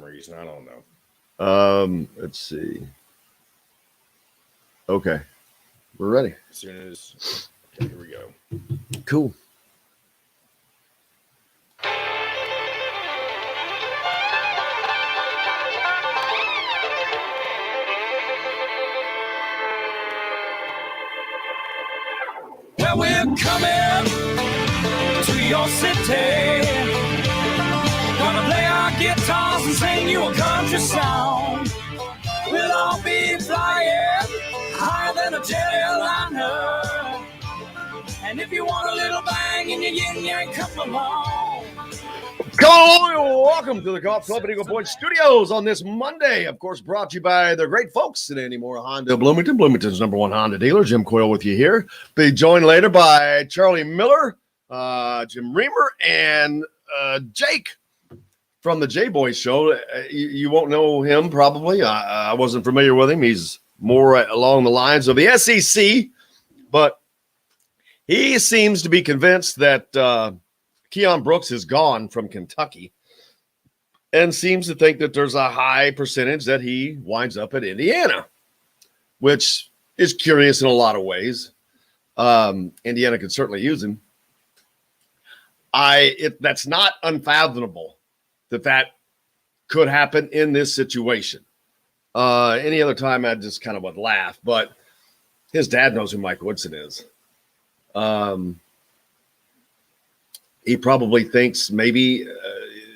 reason. I don't know. Let's see. Okay. We're ready. As soon as okay, here we go. Cool. Well, we're coming to your city. Gonna play our guitars and sing you a country song. We'll all be flying higher than a jetliner. And if you want a little bang in your yin yang, come along. Come on, welcome to the Golf Club at Eagle Point Studios on this Monday. Of course, brought to you by the great folks at Andy Moore Honda Bloomington, Bloomington's #1 Honda dealer. Jim Coyle with you here. Be joined later by Charlie Miller, Jim Reamer, and Jake from the J-Boys show. You won't know him probably. I wasn't familiar with him. He's more along the lines of the SEC, but he seems to be convinced that Keon Brooks is gone from Kentucky and seems to think that there's a high percentage that he winds up at Indiana, which is curious in a lot of ways. Indiana could certainly use him. That's not unfathomable that could happen in this situation. Any other time I'd just kind of would laugh, but his dad knows who Mike Woodson is. He probably thinks maybe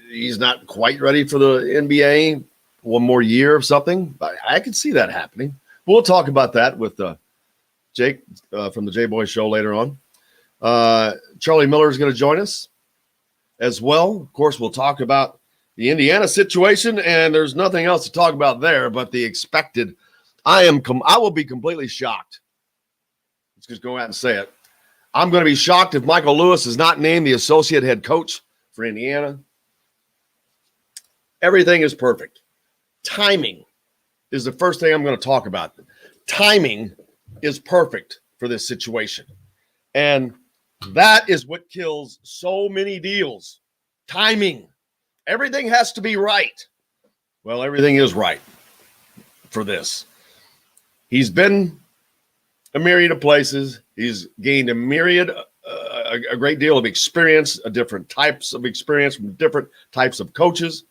he's not quite ready for the NBA, one more year or something. I could see that happening. We'll talk about that with Jake from the J-Boys show later on. Charlie Miller is going to join us as well. Of course, we'll talk about the Indiana situation, and there's nothing else to talk about there but the expected. I will be completely shocked. Let's just go out and say it. I'm going to be shocked if Michael Lewis is not named the associate head coach for Indiana. Everything is perfect. Timing is the first thing I'm going to talk about. Timing is perfect for this situation. And that is what kills so many deals. Timing. Everything has to be right. Well, everything is right for this. He's been a myriad of places. He's gained a great deal of experience, different types of experience from different types of coaches.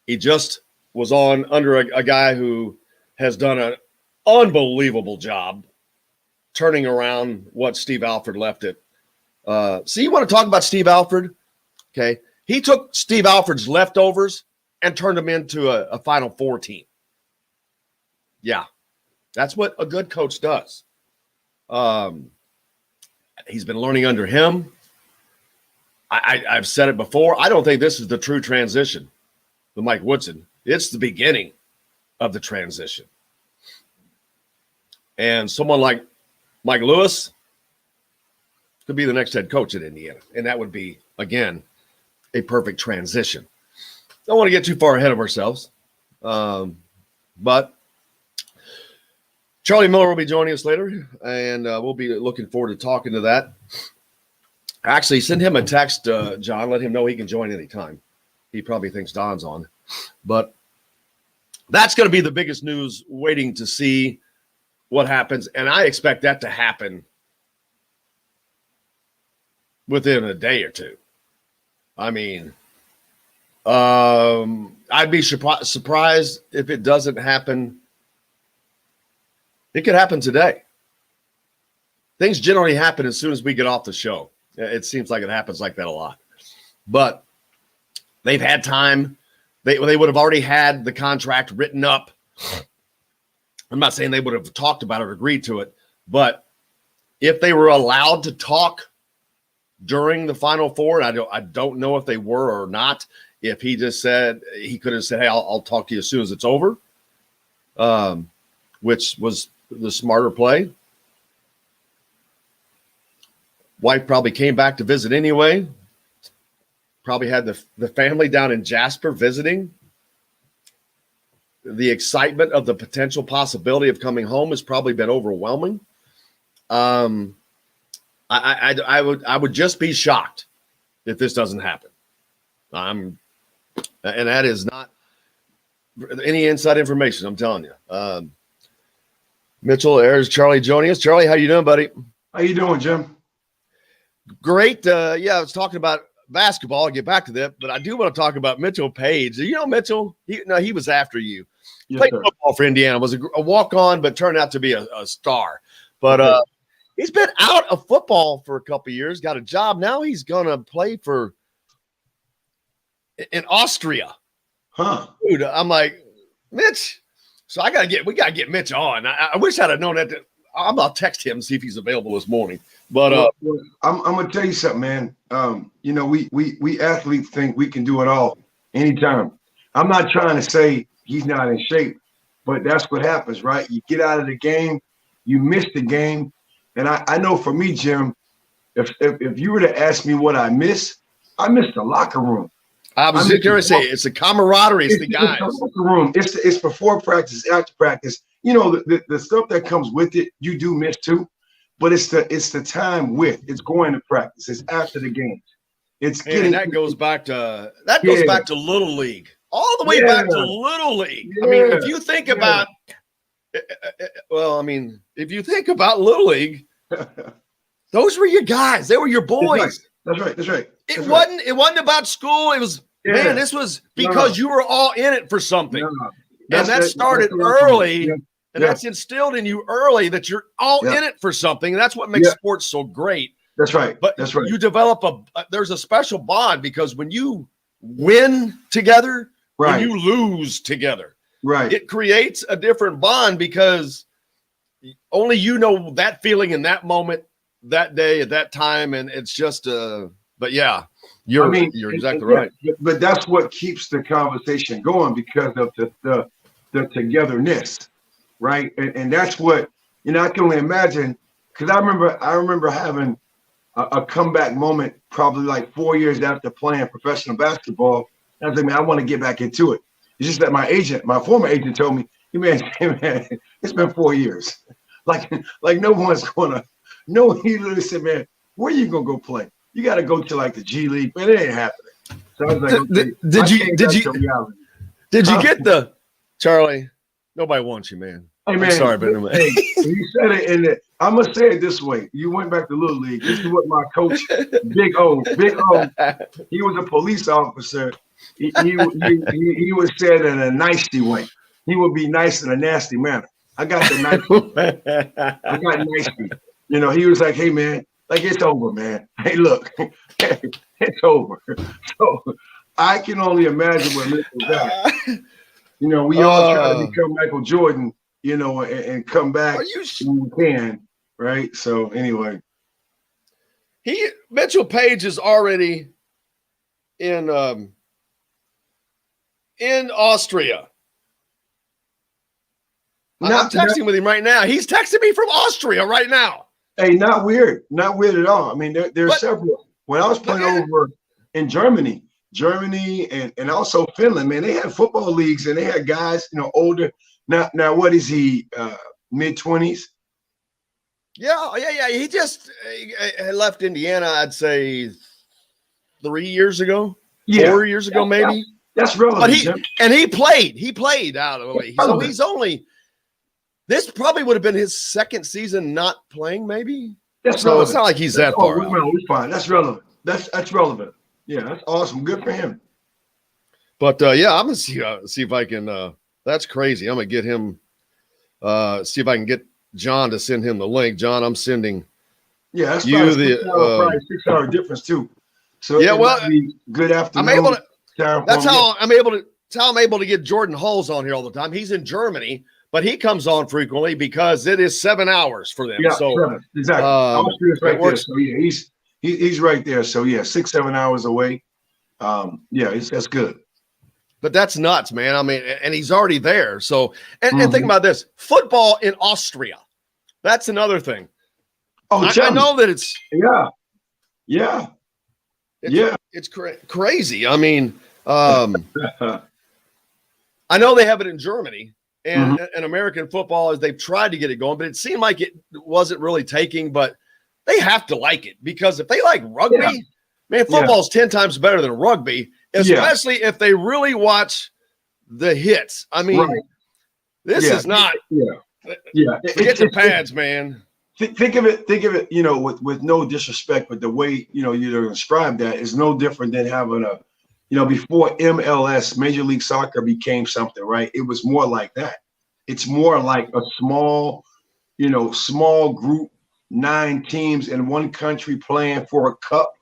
He just was under a guy who has done an unbelievable job turning around what Steve Alford left it. So you want to talk about Steve Alford? Okay. He took Steve Alford's leftovers and turned them into a Final Four team. Yeah. That's what a good coach does. He's been learning under him. I've said it before. I don't think this is the true transition with Mike Woodson. It's the beginning of the transition. And someone like Mike Lewis could be the next head coach at Indiana. And that would be, again, a perfect transition. Don't want to get too far ahead of ourselves. But Charlie Miller will be joining us later, and we'll be looking forward to talking to that. Actually, send him a text, John. Let him know he can join anytime. He probably thinks Don's on. But that's going to be the biggest news, waiting to see what happens. And I expect that to happen within a day or two. I mean, I'd be surprised if it doesn't happen. It could happen today. Things generally happen as soon as we get off the show. It seems like it happens like that a lot. But they've had time. They would have already had the contract written up. I'm not saying they would have talked about it or agreed to it, but if they were allowed to talk during the Final Four, and I don't know if they were or not, if he just said, he could have said, hey, I'll talk to you as soon as it's over, which was the smarter play. Wife probably came back to visit anyway. Probably had the family down in Jasper visiting. The excitement of the potential possibility of coming home has probably been overwhelming. I would just be shocked if this doesn't happen. I'm And that is not any inside information, I'm telling you. Mitchell, there's Charlie joining us. Charlie, how you doing, buddy? How you doing, Jim? Great. Yeah, I was talking about basketball. I'll get back to that, but I do want to talk about Mitchell Page. You know Mitchell? He was after you. Yes, Played sir. football for Indiana. Was a walk-on, but turned out to be a star. But he's been out of football for a couple of years. Got a job now. He's gonna play in Austria. Huh? Dude, I'm like, Mitch. So we gotta get Mitch on. I wish I'd have known that. I'm gonna text him and see if he's available this morning. But I'm gonna tell you something, man. You know, we athletes think we can do it all anytime. I'm not trying to say he's not in shape, but that's what happens, right? You get out of the game, you miss the game, and I know for me, Jim, if you were to ask me what I miss the locker room. I was just going to say, it's the camaraderie, it's the guys. It's the locker room. It's before practice, after practice. You know, the stuff that comes with it, you do miss too. But it's the time with. It's going to practice. It's after the games. It's getting. And that goes back to Little League, all the way back to Little League. I mean, if you think about, if you think about Little League, those were your guys. They were your boys. That's right. It wasn't about school. It was this was because you were all in it for something. And that started early, and that's instilled in you early that you're all in it for something. And that's what makes sports so great. That's right. But that's right. You develop there's a special bond because when you win together, when you lose together, it creates a different bond because only you know that feeling in that moment, that day, at that time, and it's just but yeah, you're exactly right. But that's what keeps the conversation going because of the togetherness, right? And that's what I can only imagine because I remember having a comeback moment probably like 4 years after playing professional basketball. I was like, man, I want to get back into it. It's just that my former agent told me, hey man, it's been 4 years. Like no one's gonna. No, he literally said, man, where you gonna go play? You got to go to like the G League, man. It ain't happening. So I was like, okay, did you get the Charlie? Nobody wants you, man. Hey, man, I'm sorry, but hey, you said it, and I'm gonna say it this way. You went back to Little League. This is what my coach, Big O, he was a police officer. He was said in a nicey way. He would be nice in a nasty manner. I got the nice. I got nicey. You know, he was like, hey, man, like, it's over, man. Hey, look, it's over. So I can only imagine what Mitchell got. You know, we all try to become Michael Jordan, you know, and come back when we can, right? So anyway. Mitchell Page is already in Austria. I'm texting with him right now. He's texting me from Austria right now. Hey, not weird at all. I mean, there's several. When I was playing over in Germany and also Finland, man, they had football leagues and they had guys, you know, older. Now what is he? Mid-20s? Yeah. He just left Indiana, I'd say 3 years ago, 4 years ago, maybe. That's relevant. But he played out of the way. So he's only. This probably would have been his second season not playing, maybe. That's so relevant. It's not like he's that far out. No, it's fine. That's relevant. That's relevant. Yeah, that's awesome. Good for him. But I'm gonna see if I can. That's crazy. I'm gonna get him. See if I can get John to send him the link. John, I'm sending. Yeah, that's you probably 6 hour difference too. So good afternoon. I'm able to. That's how I'm able to get Jordan Hulls on here all the time. He's in Germany. But he comes on frequently because it is 7 hours for them. Yeah, so exactly. Right there. So yeah, he's right there. So yeah, 6-7 hours away. That's good. But that's nuts, man. I mean, and he's already there. So and think about this: football in Austria. That's another thing. Oh, I know that it's it's crazy. I mean, I know they have it in Germany. And American football, as they've tried to get it going, but it seemed like it wasn't really taking. But they have to like it because if they like rugby, man, football's 10 times better than rugby. especially if they really watch the hits. I mean, this is not. Forget the pads, man. Think of it. You know, with no disrespect, but the way you describe that is no different than having a, before MLS, Major League Soccer became something, right? It was more like that. It's more like a small group, 9 teams in one country playing for a cup.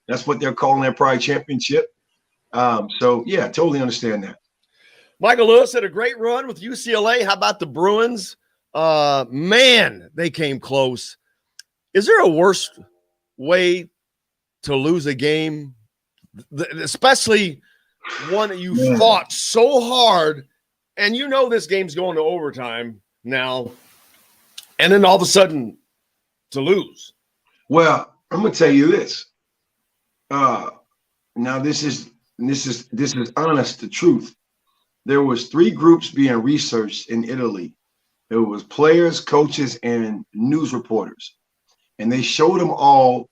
That's what they're calling their Pride Championship. So yeah, totally understand that. Michael Lewis had a great run with UCLA. How about the Bruins? Man, they came close. Is there a worse way to lose a game, especially one that you fought so hard, and this game's going to overtime now, and then all of a sudden to lose? Well, I'm gonna tell you this. Now this is honest, the truth. There was 3 groups being researched in Italy. There was players, coaches, and news reporters, and they showed them all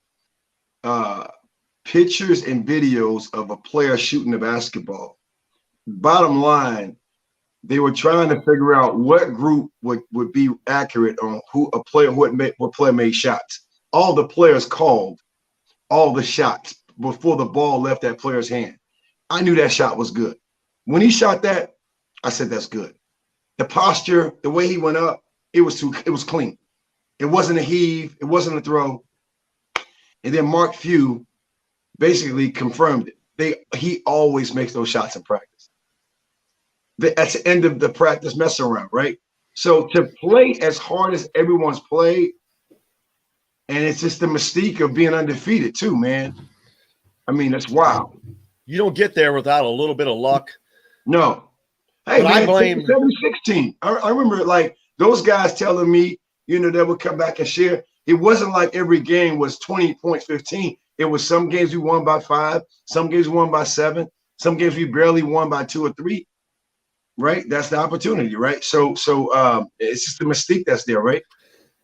pictures and videos of a player shooting a basketball. Bottom line, they were trying to figure out what group would be accurate on what player made shots. All the players called all the shots before the ball left that player's hand. I knew that shot was good. When he shot that, I said, that's good. The posture, the way he went up, it was clean. It wasn't a heave. It wasn't a throw. And then Mark Few basically confirmed it. He always makes those shots in practice. That's the end of the practice mess around, right? So to play as hard as everyone's played, and it's just the mystique of being undefeated too, man. I mean, that's wild. You don't get there without a little bit of luck. No. Hey, but man, I blame 16. I remember like those guys telling me, they would come back and share. It wasn't like every game was 20 points, 15. It was some games we won by 5, some games we won by 7, some games we barely won by 2 or 3. Right? That's the opportunity, right? So it's just the mystique that's there, right?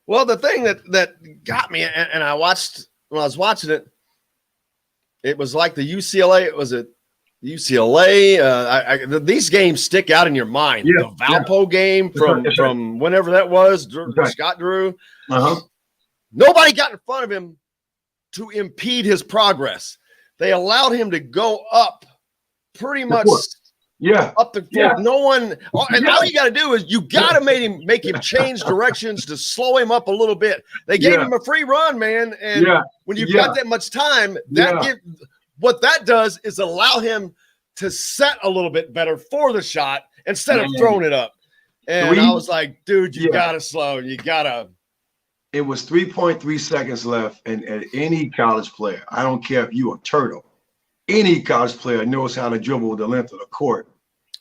Well, the thing that got me, and I watched when I was watching it, it was like the UCLA. It was a UCLA. These games stick out in your mind. Yeah, the Valpo game from whenever that was, Scott Drew. Nobody got in front of him to impede his progress. They allowed him to go up pretty much. Up the field. No one, and all you got to do is you got to make him change directions to slow him up a little bit. They gave him a free run, man. And when you've got that much time, what that does is allow him to set a little bit better for the shot instead of throwing it up. And I was like, dude, you got to slow. You got to. It was 3.3 seconds left. And at any college player, I don't care if you're a turtle, any college player knows how to dribble the length of the court.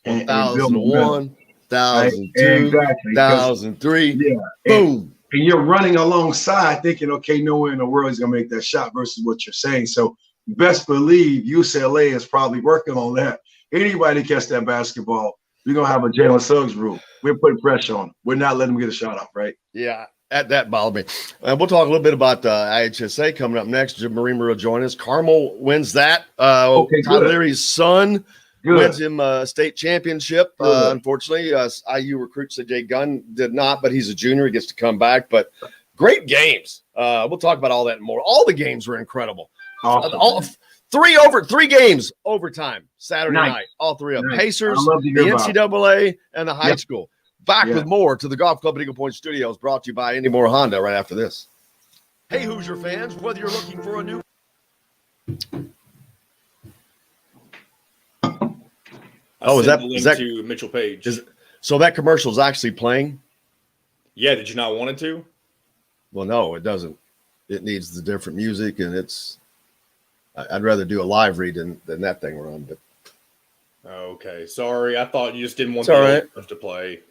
1,001, 1,002, 1,003. Boom. And you're running alongside thinking, okay, nowhere in the world is going to make that shot versus what you're saying. So best believe UCLA is probably working on that. Anybody catch that basketball, we're going to have a Jalen Suggs rule. We're putting pressure on them. We're not letting them get a shot off, right? Yeah. That bothered me. We'll talk a little bit about IHSA coming up next. Jim Reamer will join us. Carmel wins that. Okay, Tyler Leary's son wins him a state championship. Unfortunately, IU recruit Jay Gunn did not, but he's a junior. He gets to come back. But great games. We'll talk about all that and more. All the games were incredible. Awesome. 3 games overtime Saturday night. All 3 of them. Pacers, the NCAA, and the high school. Back with more to the Golf Club at Eagle Point Studios, brought to you by Indy Moore Honda right after this. Hey, Hoosier fans, whether you're looking for a new... Is that to Mitchell Page? So that commercial is actually playing? Yeah, did you not want it to? Well, no, it doesn't. It needs the different music, and I'd rather do a live read than that thing run. But okay, sorry. I thought you just didn't want the old stuff to play.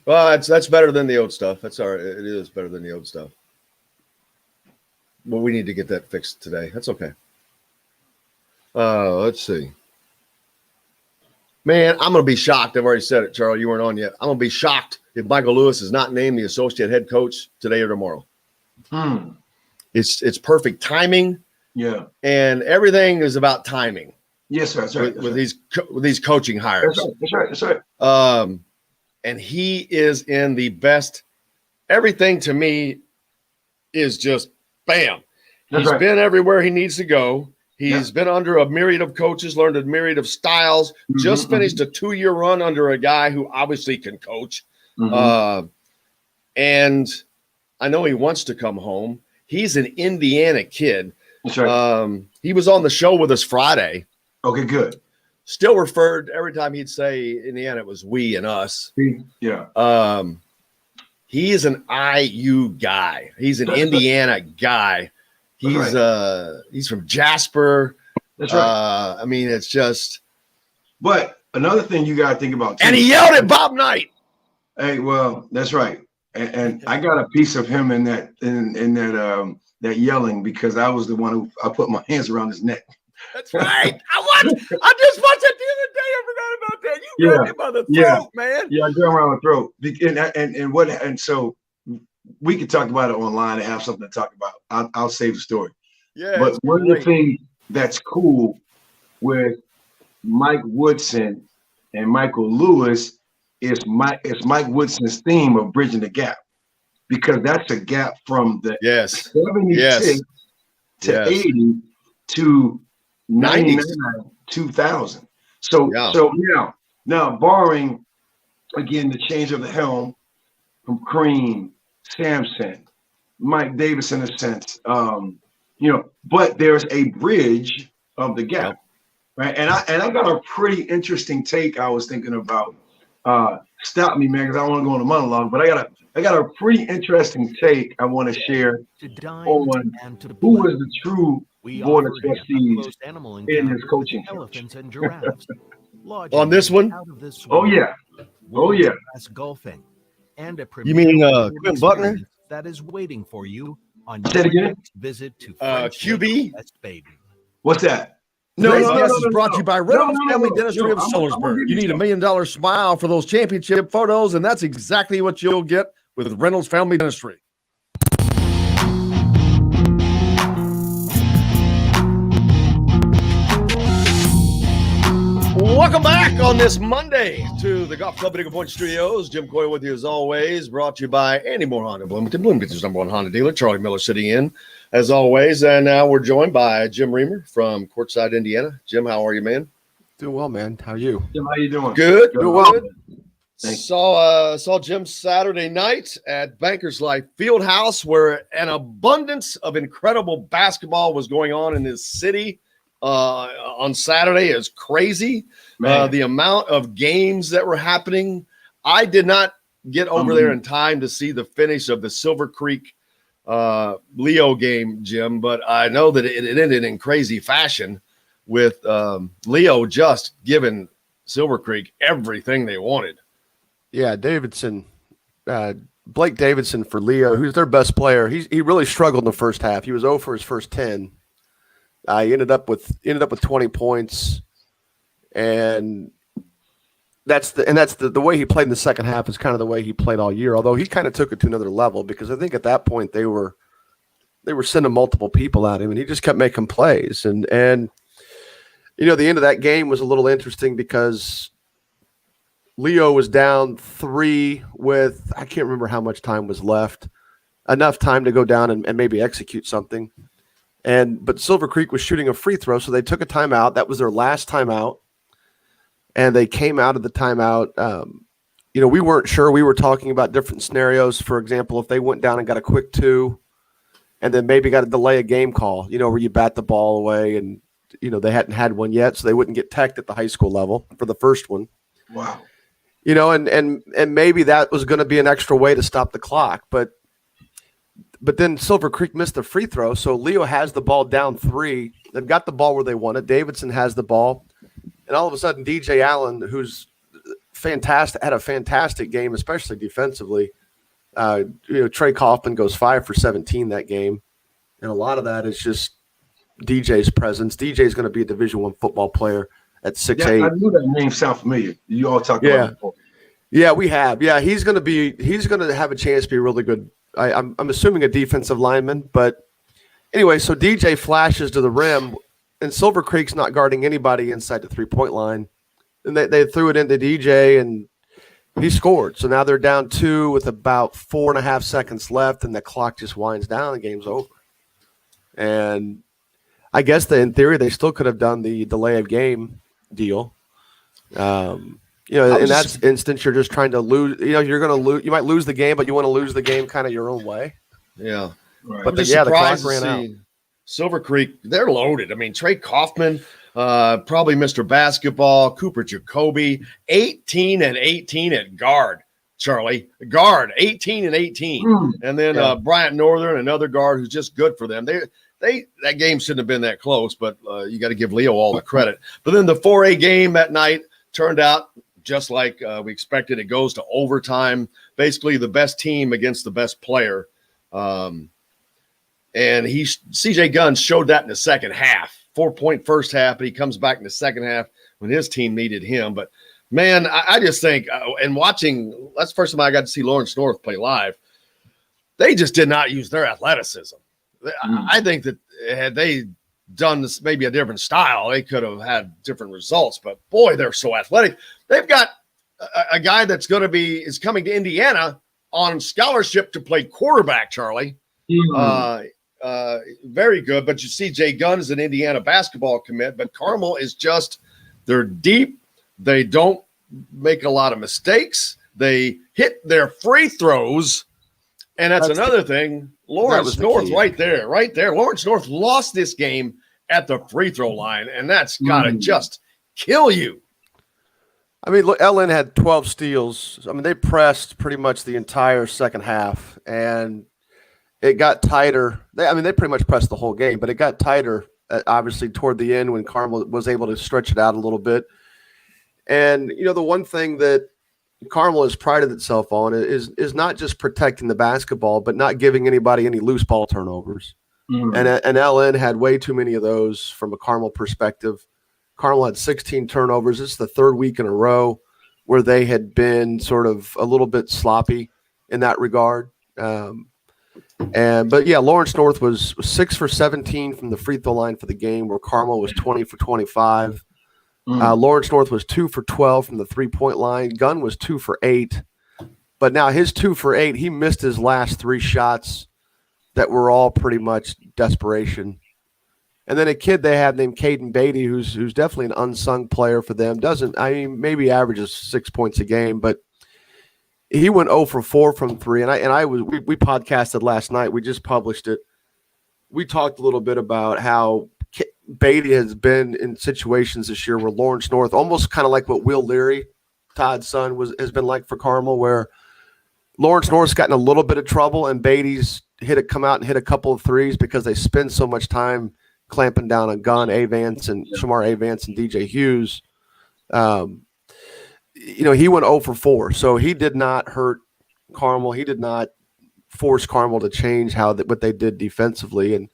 Well, that's better than the old stuff. That's all right. It is better than the old stuff. Well, we need to get that fixed today. That's okay. Let's see. Man, I'm going to be shocked. I've already said it, Charlie. You weren't on yet. I'm going to be shocked if Michael Lewis is not named the associate head coach today or tomorrow. It's perfect timing. Yeah. And everything is about timing. Yes, sir. That's right. with these coaching hires. That's right. And he is in the best. Everything to me is just bam. He's been everywhere he needs to go. He's been under a myriad of coaches, learned a myriad of styles, just finished a 2-year run under a guy who obviously can coach. And I know he wants to come home. He's an Indiana kid. That's right. He was on the show with us Friday. Okay, good. Still referred every time he'd say Indiana, it was we and us. Yeah. He is an IU guy. He's an Indiana guy. He's from Jasper. That's right. I mean, it's just. But another thing you got to think about, too. And he yelled at Bob Knight. Hey, well, that's right. And I got a piece of him in that that yelling, because I was the one who I put my hands around his neck. That's right. I just watched it the other day. I forgot about that. You grabbed him by the throat, man. Yeah, I grabbed him around the throat. And so we could talk about it online and have something to talk about. I'll save the story. Yeah. But one of the things that's cool with Mike Woodson and Michael Lewis is Mike Woodson's theme of bridging the gap, because that's a gap from the 76 to 80 to 99, 2000. So now barring again the change of the helm from Crain, Sampson, Mike Davis in a sense, but there's a bridge of the gap, right? And I got a pretty interesting take I was thinking about. Stop me, man, because I don't want to go on a monologue, but I got a pretty interesting take I want to share on who was the true board of trustees in his coaching on this one. Oh yeah. Golfing and a you mean Quinn Buckner? That is waiting for you on your next visit to QB. Baby. What's that? Today's guest is brought to you by Reynolds Family Dentistry of Sellersburg. You need $1 million smile for those championship photos, and that's exactly what you'll get with Reynolds Family Dentistry. Welcome back on this Monday to the Golf Club at Eagle Point Studios. Jim Coyle with you as always, brought to you by Andy Moore Honda Bloomington, Bloomington's #1 Honda dealer, Charlie Miller sitting in as always. And now we're joined by Jim Reamer from Quartzsite, Indiana. Jim, how are you, man? Doing well, man. How are you? Jim, how you doing? Good. Doing well. Saw Jim Saturday night at Bankers Life Fieldhouse, where an abundance of incredible basketball was going on in this city. On Saturday is crazy. The amount of games that were happening. I did not get over there in time to see the finish of the Silver Creek Leo game, Jim, but I know that it ended in crazy fashion with Leo just giving Silver Creek everything they wanted. Yeah, Davidson, Blake Davidson for Leo, who's their best player. He really struggled in the first half. He was 0 for his first 10. He ended up with 20 points, and that's the way he played in the second half is kind of the way he played all year. Although he kind of took it to another level, because I think at that point they were sending multiple people at him, and he just kept making plays. And the end of that game was a little interesting because Leo was down 3 with, I can't remember how much time was left, enough time to go down and maybe execute something. But Silver Creek was shooting a free throw, so they took a timeout. That was their last timeout, and they came out of the timeout. We weren't sure. We were talking about different scenarios. For example, if they went down and got a quick 2, and then maybe got to delay a game call, where you bat the ball away, and they hadn't had one yet, so they wouldn't get teched at the high school level for the first one. Wow. And maybe that was going to be an extra way to stop the clock, but then Silver Creek missed the free throw, so Leo has the ball down 3. They've got the ball where they want it. Davidson has the ball, and all of a sudden, DJ Allen, who's fantastic, had a fantastic game, especially defensively. Trey Kaufman goes 5 for 17 that game, and a lot of that is just DJ's presence. DJ's going to be a Division I football player at 6'8". I knew that name sound familiar. You all talked about it before. Yeah, we have. Yeah, he's going to have a chance to be really good. I'm assuming a defensive lineman, but anyway, so DJ flashes to the rim Silver Creek's not guarding anybody inside the 3-point line. And they threw it into DJ, and he scored. So now they're down 2 with about 4.5 seconds left, and the clock just winds down. The game's over. And I guess in theory they still could have done the delay of game deal. In that instance, you're just trying to lose. You're going to lose. You might lose the game, but you want to lose the game kind of your own way. Yeah. Right. But the clock ran out. Silver Creek, they're loaded. I mean, Trey Kaufman, probably Mr. Basketball, Cooper Jacoby, 18 and 18 at guard. Charlie, guard, 18 and 18. And then Bryant Northern, another guard who's just good for them. That game shouldn't have been that close, but you got to give Leo all the credit. But then the 4A game that night turned out just like we expected. It goes to overtime. Basically, the best team against the best player. And CJ Gunn showed that in the second half. 4-point first half, but he comes back in the second half when his team needed him. But, man, I just think and watching – that's the first time I got to see Lawrence North play live. They just did not use their athleticism. I think that had they done this maybe a different style, they could have had different results. But, boy, they're so athletic. They've got a guy that's going to is coming to Indiana on scholarship to play quarterback, Charlie. Very good, but you see Jay Gunn is an Indiana basketball commit, but Carmel is they're deep. They don't make a lot of mistakes. They hit their free throws, and that's another thing. Lawrence North right there. Lawrence North lost this game at the free throw line, and that's got to just kill you. I mean, look, LN had 12 steals. I mean, they pressed pretty much the entire second half, and it got tighter. They pretty much pressed the whole game, but it got tighter, obviously, toward the end when Carmel was able to stretch it out a little bit. And, the one thing that Carmel has prided itself on is not just protecting the basketball, but not giving anybody any loose ball turnovers. And LN had way too many of those from a Carmel perspective. Carmel had 16 turnovers. It's the third week in a row where they had been sort of a little bit sloppy in that regard. But Lawrence North was 6 for 17 from the free throw line for the game, where Carmel was 20 for 25. Lawrence North was 2 for 12 from the 3-point line. Gunn was 2 for 8. But now his 2 for 8, he missed his last 3 shots that were all pretty much desperation. And then a kid they have named Caden Beatty, who's definitely an unsung player for them. Maybe averages 6 points a game, but he went 0 for 4 from 3. We podcasted last night. We just published it. We talked a little bit about how Beatty has been in situations this year where Lawrence North, almost kind of like what Will Leary, Todd's son, has been like for Carmel, where Lawrence North's gotten a little bit of trouble and Beatty's come out and hit a couple of threes because they spend so much time clamping down on Gunn, Avance, and Shamar Avance and DJ Hughes. He went 0 for 4, so he did not hurt Carmel. He did not force Carmel to change what they did defensively.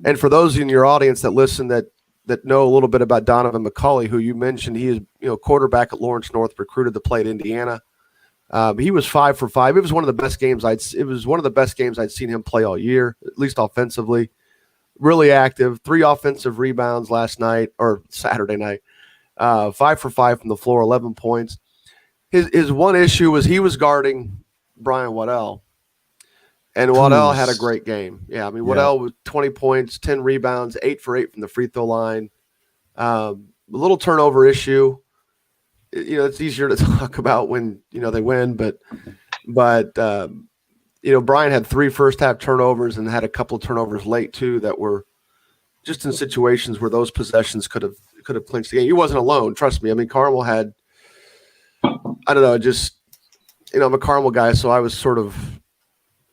And for those in your audience that listen that know a little bit about Donovan McCulley, who you mentioned, he is quarterback at Lawrence North, recruited to play at Indiana. He was 5 for 5. It was one of the best games I'd seen him play all year, at least offensively. Really active. 3 offensive rebounds last night or Saturday night. 5 for 5 from the floor, 11 points. His one issue was he was guarding Brian Waddell, and Waddell had a great game. Yeah, Waddell was 20 points, 10 rebounds, 8 for 8 from the free throw line. A little turnover issue. It's easier to talk about when they win, but Brian had 3 first half turnovers and had a couple of turnovers late too that were just in situations where those possessions could have clinched the game. He wasn't alone, trust me. Carmel had, I'm a Carmel guy, so I was sort of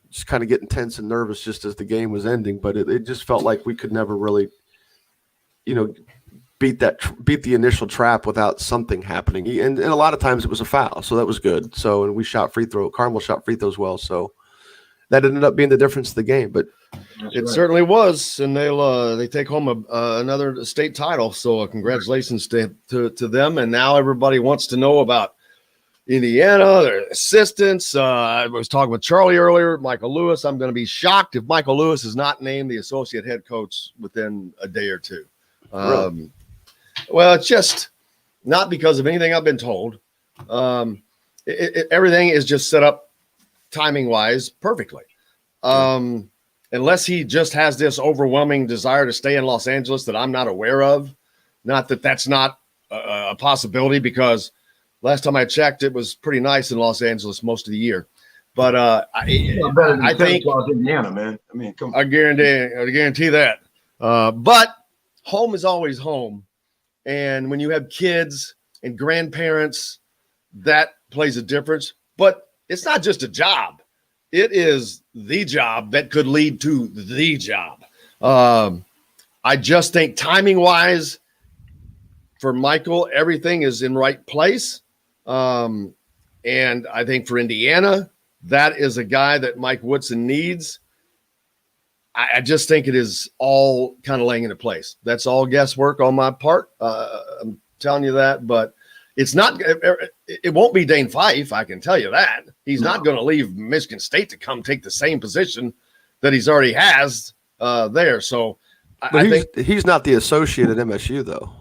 just kind of getting tense and nervous just as the game was ending, but it just felt like we could never really, beat the initial trap without something happening. And a lot of times it was a foul, so that was good. So, and Carmel shot free throws well, so that ended up being the difference of the game. But it certainly was, and they take home another state title. So congratulations to them. And now everybody wants to know about Indiana, their assistants. I was talking with Charlie earlier, Michael Lewis. I'm going to be shocked if Michael Lewis is not named the associate head coach within a day or two. Well, it's just not because of anything I've been told. Everything is just set up timing wise perfectly. Unless he just has this overwhelming desire to stay in Los Angeles that I'm not aware of. Not that that's not a possibility, because last time I checked, it was pretty nice in Los Angeles most of the year. But I think Indiana, man. I mean, come on. I guarantee that. But home is always home, and when you have kids and grandparents, that plays a difference. But it's not just a job; it is the job that could lead to the job. I just think timing-wise, for Michael, everything is in right place. And I think for Indiana, that is a guy that Mike Woodson needs. I just think it is all kind of laying into place. That's all guesswork on my part. I'm telling you that, but it's not. It won't be Dane Fife. I can tell you that. He's not going to leave Michigan State to come take the same position that he's already has there. So I think he's not the associate at MSU, though.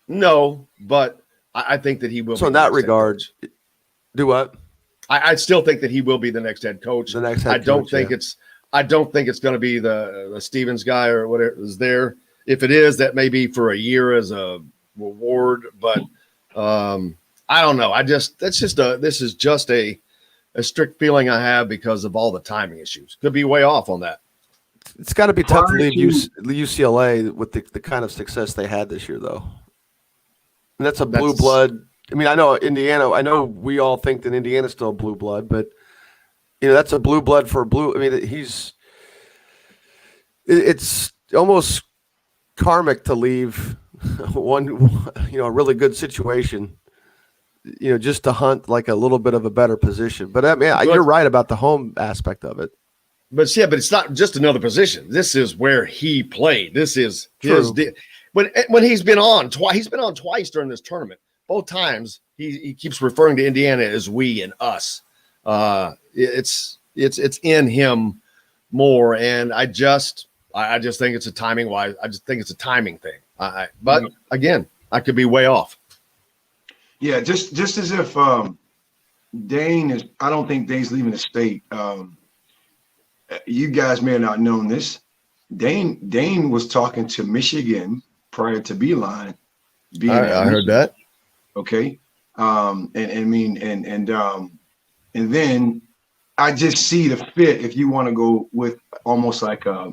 No, but I think that he will. So in that regard, do what? I still think that he will be the next head coach. The next head I don't coach, think yeah. I don't think it's going to be the Stevens guy or whatever is there. If it is, that may be for a year as a reward. But I don't know. This is just a strict feeling I have because of all the timing issues. Could be way off on that. It's got to be tough to leave UCLA with the kind of success they had this year, though. And that's a blue blood. I mean, I know Indiana. I know we all think that Indiana's still a blue blood, but that's a blue blood for a blue. I mean, it's almost karmic to leave a really good situation, just to hunt like a little bit of a better position. But I mean, you're right about the home aspect of it. But it's not just another position. This is where he played. This is his. When he's been on twice during this tournament. Both times he keeps referring to Indiana as we and us. It's in him more, and I just think it's a timing wise. I just think it's a timing thing. But again, I could be way off. Yeah, just as if Dane is. I don't think Dane's leaving the state. You guys may have not known this. Dane was talking to Michigan prior to Beeline. I heard that. Okay. And then I just see the fit. If you want to go with almost like I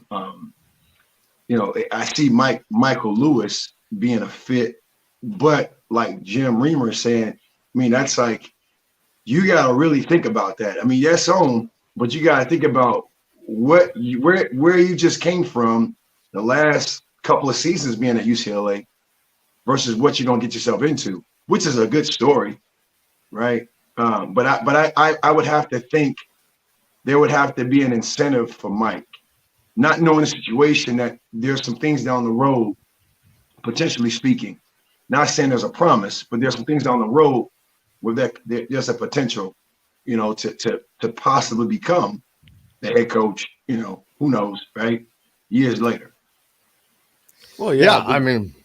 see Michael Lewis being a fit, but like Jim Reamer saying, I mean, that's like, you got to really think about that. I mean, yes, but you got to think about where you just came from the last couple of seasons being at UCLA versus what you're going to get yourself into, which is a good story, right? But I would have to think there would have to be an incentive for Mike, not knowing the situation, that there's some things down the road, potentially speaking, not saying there's a promise, but there's some things down the road where there's a potential, to possibly become the head coach, who knows, right? Years later. Well, yeah, I mean,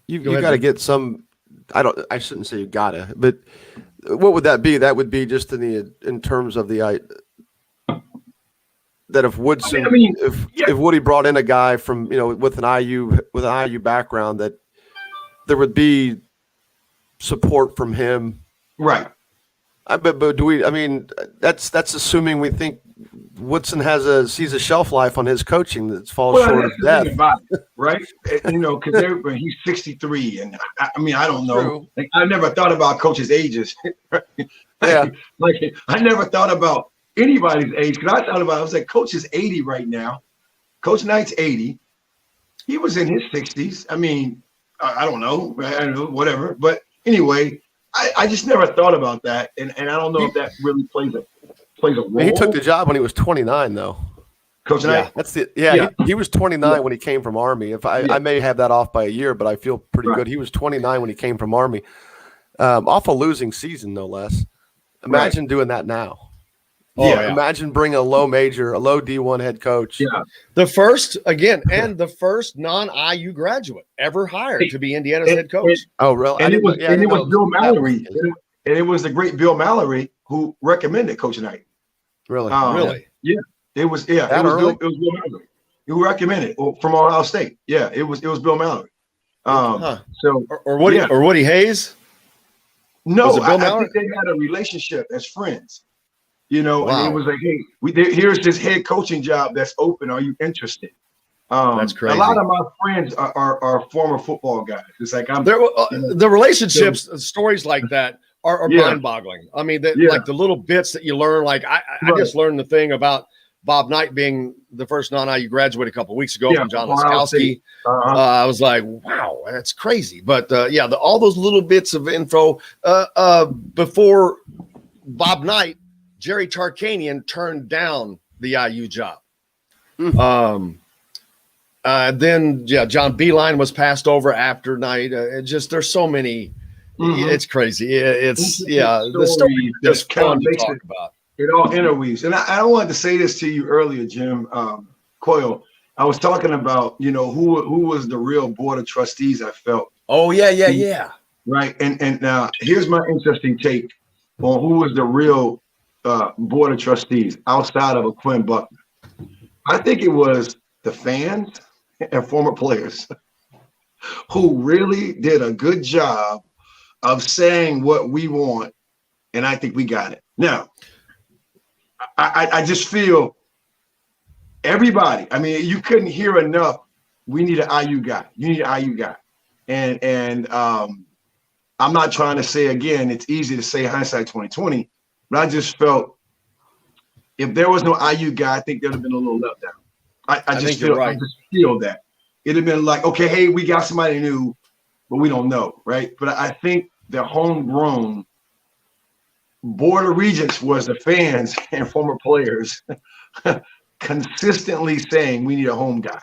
you got to get some. I shouldn't say you gotta, but what would that be? That would be just in terms of that if Woodson, if Woody brought in a guy from with an IU background, that there would be support from him, right? But do we? I mean, that's assuming we think Woodson sees a shelf life on his coaching that falls short of death, right? Because he's 63, and I mean, I don't know. Like, I never thought about coaches' ages. Right? Yeah, like I never thought about anybody's age, because I was like, Coach is 80 right now. Coach Knight's 80. He was in his 60s. I mean, I don't know, whatever. But anyway, I just never thought about that, and I don't know if that really plays a role. He took the job when he was 29, though. Coach Knight. That's he was 29 when he came from Army. I may have that off by a year, but I feel pretty good. He was 29 when he came from Army, off a losing season, no less. Imagine doing that now. Yeah. Imagine bringing a low D1 head coach. Yeah. The first non-IU graduate ever hired to be Indiana's head coach. Oh, really? And it was Bill that Mallory. And it was the great Bill Mallory who recommended Coach Knight. Really? Really? Yeah. It was Bill Mallory who recommended from Ohio State. Yeah, it was Bill Mallory. So or Woody Hayes? No, Was it Bill I Mallory? think they had a relationship as friends. You know, Wow. and it was like, hey, here's this head coaching job that's open. Are you interested? That's crazy. A lot of my friends are former football guys. It's like the relationships, stories like that are mind-boggling. I mean, like the little bits that you learn. Like I just learned the thing about Bob Knight being the first non-IU graduate a couple of weeks ago from John Laskowski. I was like, wow, that's crazy. But all those little bits of info before Bob Knight, Jerry Tarkanian turned down the IU job. Then John Beeline was passed over after Knight. There's so many. It's crazy. The story is just fun to talk about. It all interweaves. And I wanted to say this to you earlier, Jim Coyle. I was talking about, who was the real board of trustees I felt. Oh, yeah. Right. And now here's my interesting take on who was the real board of trustees outside of a Quinn Buckner. I think it was the fans and former players who really did a good job of saying what we want. And I think we got it. Now, I just feel everybody, I mean, you couldn't hear enough. We need an IU guy. You need an IU guy. And I'm not trying to say, again, it's easy to say hindsight 2020, but I just felt if there was no IU guy, I think there'd have been a little letdown. I just feel that. It'd have been like, okay, hey, we got somebody new, but we don't know, right? But I think the homegrown Board of Regents was the fans and former players consistently saying we need a home guy.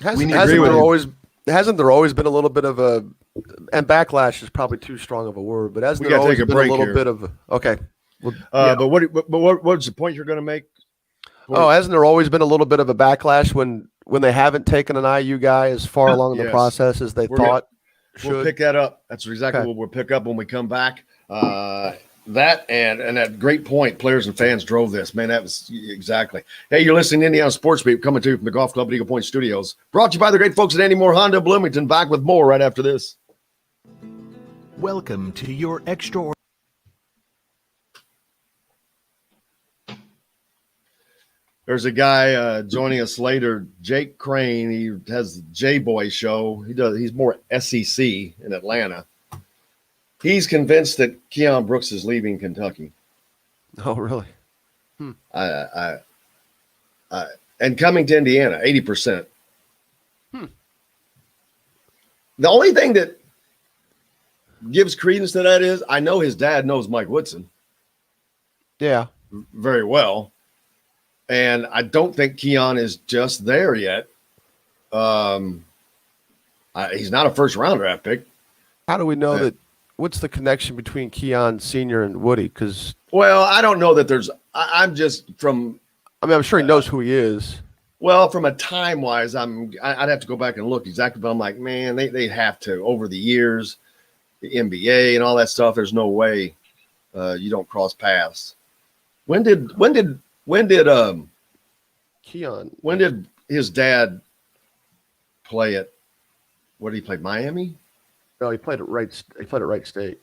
Hasn't there always been a little bit of a, and backlash is probably too strong of a word, but hasn't there always been a little bit of okay. But what's the point you're going to make? Hasn't there always been a little bit of a backlash when they haven't taken an IU guy as far along in the process as they thought? We'll pick that up. That's exactly what we'll pick up when we come back. That and that great point, players and fans drove this. Man, that was exactly. Hey, you're listening to Indiana Sports Beat coming to you from the Golf Club at Eagle Point Studios. Brought to you by the great folks at Andy Moore Honda Bloomington. Back with more right after this. Welcome to your extraordinary. There's a guy joining us later, Jake Crain. He has the J-Boy show. He's more SEC in Atlanta. He's convinced that Keon Brooks is leaving Kentucky. Oh, really? And coming to Indiana, 80%. The only thing that gives credence to that is I know his dad knows Mike Woodson. Yeah. Very well. And I don't think Keon is just there yet. He's not a first-round draft pick. How do we know that? What's the connection between Keon Sr. and Woody? Well, I don't know that there's – I'm just from – I'm sure he knows who he is. Well, from a time-wise, I'd have to go back and look exactly. But I'm like, man, they have to. Over the years, the NBA and all that stuff, there's no way you don't cross paths. When did Keon? When did his dad play at? What did he play? Miami? No, he played at Wright State.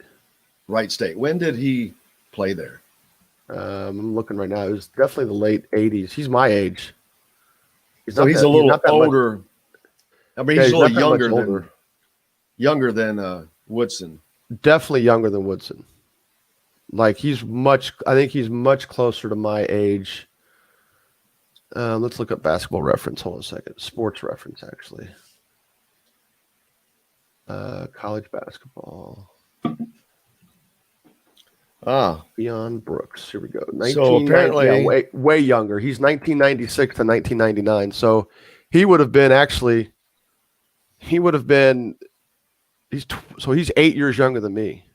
Wright State. When did he play there? I'm looking right now. It was definitely the late '80s. He's my age. He's a little older. I mean, he's a little younger than Woodson. Definitely younger than Woodson. Like I think he's much closer to my age. Let's look up Basketball Reference. Hold on a second. Sports Reference, actually. College basketball. Keon Brooks. Here we go. So apparently, way younger. He's 1996 to 1999. So he would have been he's 8 years younger than me.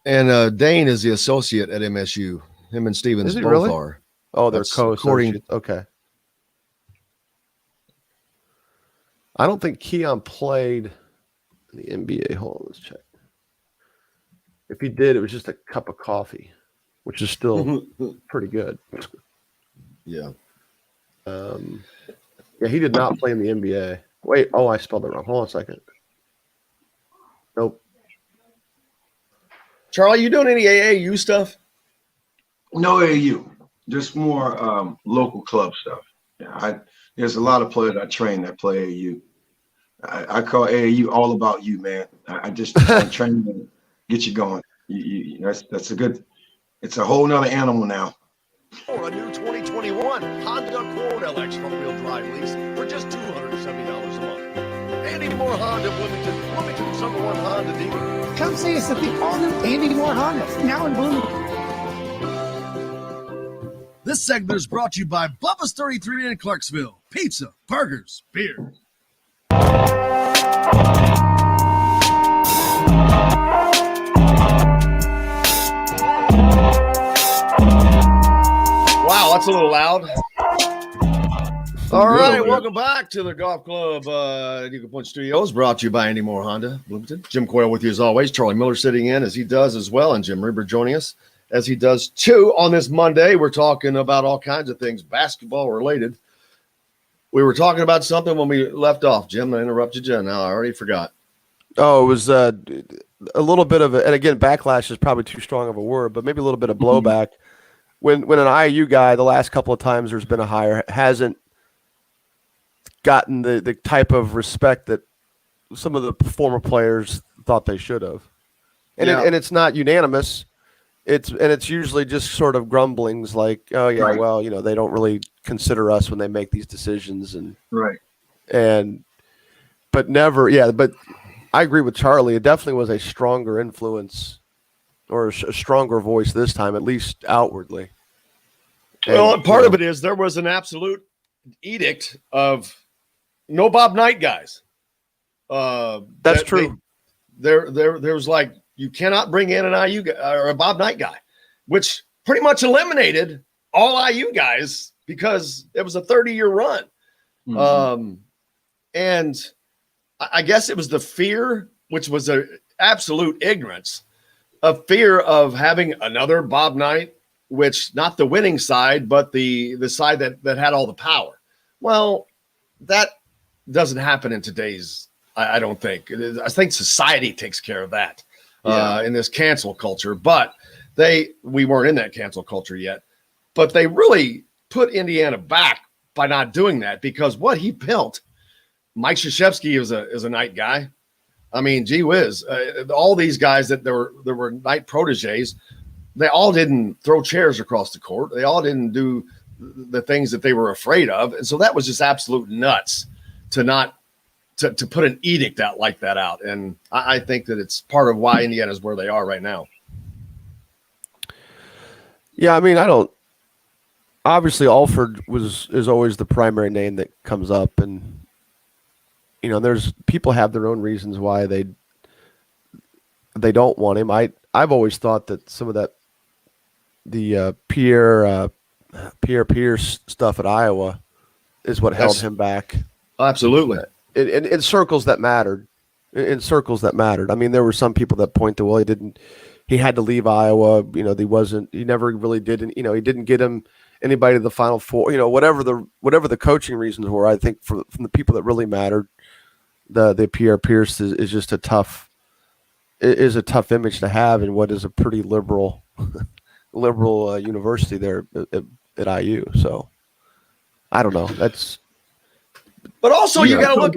And Dane is the associate at MSU. Him and Stevens Is he both really? are. Oh, they're That's co-associates. Okay. I don't think Keon played in the NBA. Hold on, let's check. If he did, it was just a cup of coffee, which is still pretty good. Yeah. Yeah, he did not play in the NBA. Wait, I spelled it wrong. Hold on a second. Nope. Charlie, you doing any AAU stuff? No AAU, just more local club stuff. Yeah, there's a lot of players I train that play AAU. I call AAU all about you, man. I just train and get you going. That's a good. It's a whole nother animal now. For a new 2021 Honda Accord LX front-wheel drive lease for just $270 a month. Andy Moore Honda of Bloomington's #1 Honda dealer. Come see us at the all-new Andy Moore Honda, now in Bloomington. This segment is brought to you by Bubba's 33 in Clarksville. Pizza, burgers, beer. Wow, that's a little loud. All right, welcome back to the Golf Club Eagle Point Studios, brought to you by Andy Moore Honda, Bloomington. Jim Coyle with you as always. Charlie Miller sitting in as he does as well, and Jim Reamer joining us as he does too. On this Monday, we're talking about all kinds of things basketball related. We were talking about something when we left off. Jim, I interrupted you. Now I already forgot. Oh, it was a little bit of and again, backlash is probably too strong of a word, but maybe a little bit of blowback. When an IU guy, the last couple of times there's been a hire, hasn't gotten the type of respect that some of the former players thought they should have. And and it's not unanimous. It's usually just sort of grumblings like, oh yeah, Right. well, they don't really consider us when they make these decisions Right. but never, but I agree with Charlie. It definitely was a stronger influence or a stronger voice this time, at least outwardly. Well, part of it is there was an absolute edict of no Bob Knight guys. That's true. There was like, you cannot bring in an IU guy or a Bob Knight guy, which pretty much eliminated all IU guys because it was a 30-year run. Mhm. And I guess it was the fear, which was a absolute ignorance, of fear of having another Bob Knight, which not the winning side, but the side that had all the power. Well, that doesn't happen in today's, I don't think. I think society takes care of that in this cancel culture. But we weren't in that cancel culture yet. But they really put Indiana back by not doing that, because what he built, Mike Krzyzewski is a Knight guy. I mean, gee whiz, all these guys that there were Knight proteges, they all didn't throw chairs across the court. They all didn't do the things that they were afraid of. And so that was just absolute nuts to put an edict out like that out. And I think that it's part of why Indiana's where they are right now. Yeah, I mean, obviously Alford is always the primary name that comes up, and there's people have their own reasons why they don't want him. I've always thought that some of that the Pierre Pierce stuff at Iowa is what held him back. Absolutely. In circles that mattered. In circles that mattered. I mean, there were some people that point to, well, he had to leave Iowa. He never really did. He didn't get him anybody to the Final Four. Whatever the coaching reasons were. I think from the people that really mattered, the Pierre Pierce is just a tough image to have in what is a pretty liberal university there at IU. So I don't know. But also you got to look.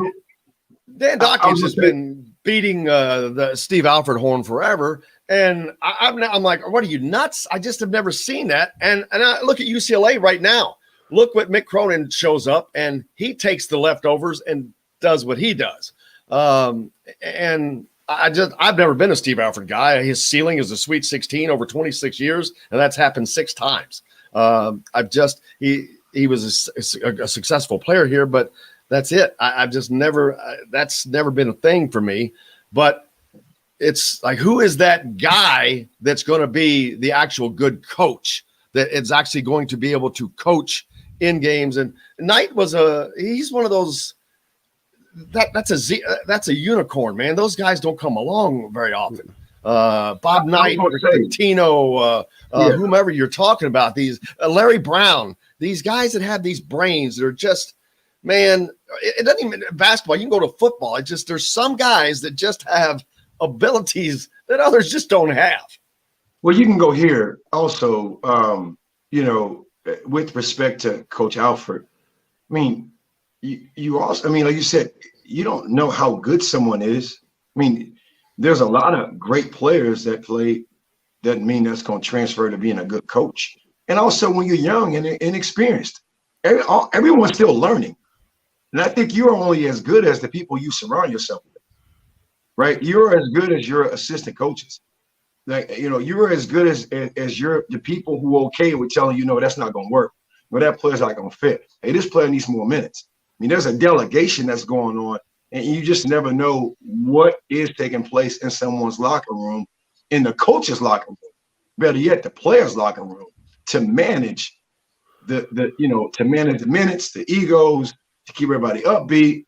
Dan I Dawkins was has gonna say- been beating the Steve Alford horn forever, and I'm like, what are you, nuts? I just have never seen that. And I look at UCLA right now. Look what Mick Cronin shows up, and he takes the leftovers and does what he does. And I've never been a Steve Alford guy. His ceiling is a Sweet 16 over 26 years, and that's happened 6 times. He was a successful player here, but that's it. I've just never, that's never been a thing for me. But it's like, who is that guy that's going to be the actual good coach? that is actually going to be able to coach in games. And Knight he's one of those. That's a unicorn, man. Those guys don't come along very often. Bob Knight, Tino, whomever you're talking about, these Larry Brown, these guys that have these brains that are just, man, it doesn't even basketball. You can go to football. It's just there's some guys that just have abilities that others just don't have. Well, you can go here also, with respect to Coach Alford. I mean, you also, like you said, you don't know how good someone is. I mean, there's a lot of great players that play. Doesn't mean that's going to transfer to being a good coach. And also, when you're young and inexperienced, everyone's still learning. And I think you're only as good as the people you surround yourself with, right? You're as good as your assistant coaches. Like, you're as good as the people who are okay with telling you, no, that's not going to work. No, that player's not going to fit. Hey, this player needs more minutes. I mean, there's a delegation that's going on, and you just never know what is taking place in someone's locker room, in the coach's locker room, better yet, the player's locker room, to manage to manage the minutes, the egos, to keep everybody upbeat,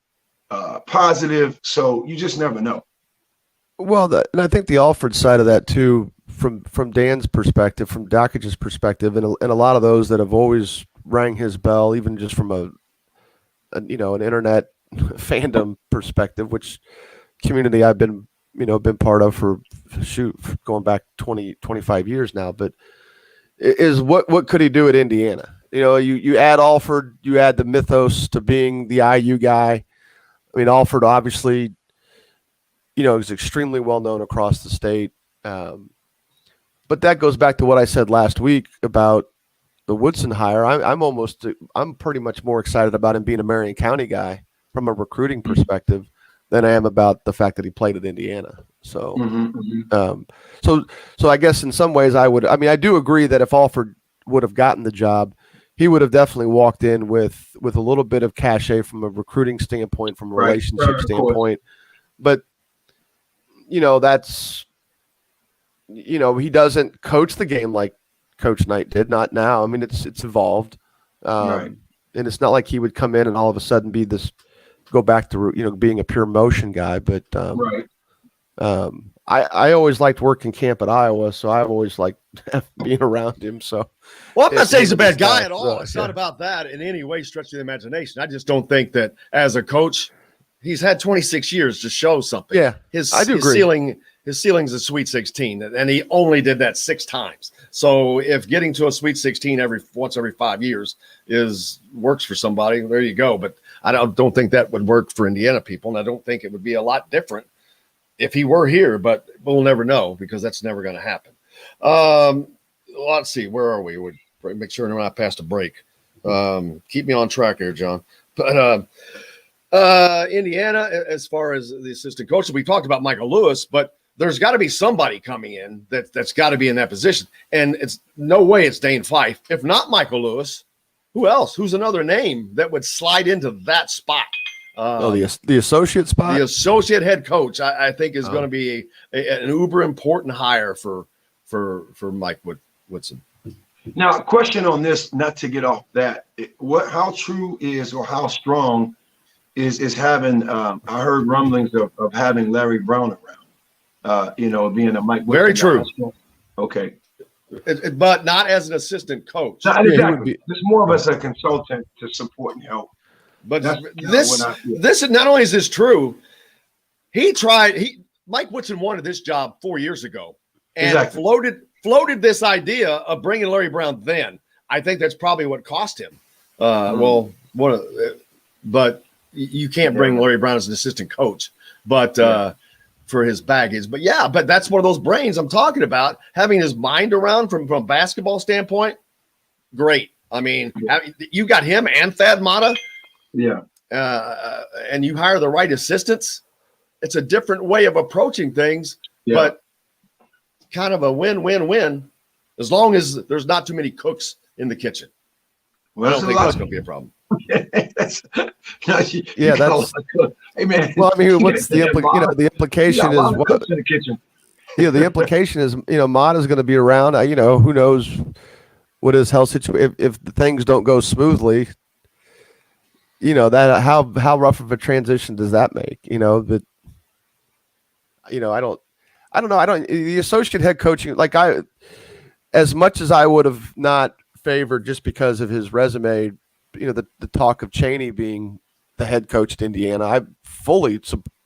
positive. So you just never know. Well, and I think the Alford side of that too, from Dan's perspective, from Dockage's perspective, and a lot of those that have always rang his bell, even just from an internet fandom perspective, which community I've been part of for going back 20-25 years now, but is what could he do at Indiana? You add Alford, you add the mythos to being the IU guy. I mean, Alford obviously, is extremely well known across the state. But that goes back to what I said last week about the Woodson hire. I'm pretty much more excited about him being a Marion County guy from a recruiting perspective than I am about the fact that he played at Indiana. So, so I guess in some ways I do agree that if Alford would have gotten the job, he would have definitely walked in with a little bit of cachet from a recruiting standpoint, from a relationship standpoint. But, that's, he doesn't coach the game like Coach Knight did, not now. I mean, it's evolved. And it's not like he would come in and all of a sudden go back to, being a pure motion guy. But I always liked working camp at Iowa, so I've always liked being around him. So, well, I'm not saying he's a bad guy at all. It's not about that in any way, stretch of the imagination. I just don't think that as a coach, he's had 26 years to show something. Yeah, I do agree. His ceiling's a Sweet 16, and he only did that 6 times. So if getting to a Sweet 16 once every 5 years works for somebody, there you go. But I don't think that would work for Indiana people, and I don't think it would be a lot different if he were here. But we'll never know because that's never going to happen. Let's see, where are we? We'll make sure we're not past a break. Keep me on track here, John. But Indiana, as far as the assistant coach, we talked about Michael Lewis, but there's got to be somebody coming in that's got to be in that position. And it's no way it's Dane Fife. If not Michael Lewis, who else? Who's another name that would slide into that spot? The associate spot? The associate head coach, I think, is going to be an uber important hire for Mike Woodson. Now, a question on this, not to get off that. How true is or how strong is having, I heard rumblings of having Larry Brown around. Being a Mike. Very true. Okay. But not as an assistant coach. Not exactly. Just more of as a consultant to support and help. But this is not only is this true, Mike Woodson wanted this job 4 years ago and floated this idea of bringing Larry Brown then. I think that's probably what cost him. But you can't bring Larry Brown as an assistant coach. But for his baggage. But that's one of those brains I'm talking about, having his mind around from a basketball standpoint. Great. I mean, you got him and Thad Matta. Yeah. And you hire the right assistants. It's a different way of approaching things, but kind of a win-win-win as long as there's not too many cooks in the kitchen. Well, I don't think that's going to be a problem. Hey man. Well, I mean, what's the implication is what in the kitchen. The implication is Mata's going to be around. Who knows what his health situation, if the things don't go smoothly, that how rough of a transition does that make? I don't know. The associate head coaching, as much as I would have not favored just because of his resume, the talk of Chaney being the head coach at Indiana, I fully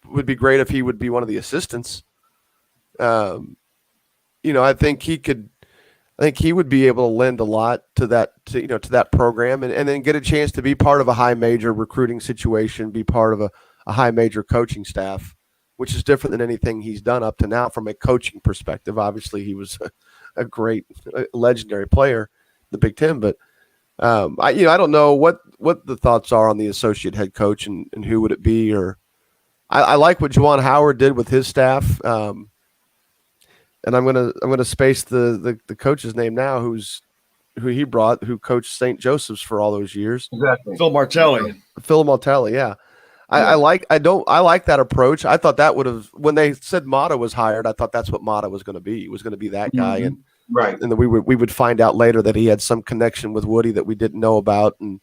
would be great if he would be one of the assistants. I think he would be able to lend a lot to that program and then get a chance to be part of a high major recruiting situation, be part of a high major coaching staff, which is different than anything he's done up to now from a coaching perspective. Obviously, he was a great, legendary player in the Big Ten, but I don't know what the thoughts are on the associate head coach and who would it be. Or I like what Juwan Howard did with his staff. And I'm gonna space the coach's name now, who he brought, who coached St. Joseph's for all those years. Exactly. Phil Martelli, yeah. I like that approach. I thought that would have, when they said Mata was hired, I thought that's what Mata was going to be. He was going to be that guy, and right. And then we would find out later that he had some connection with Woody that we didn't know about, and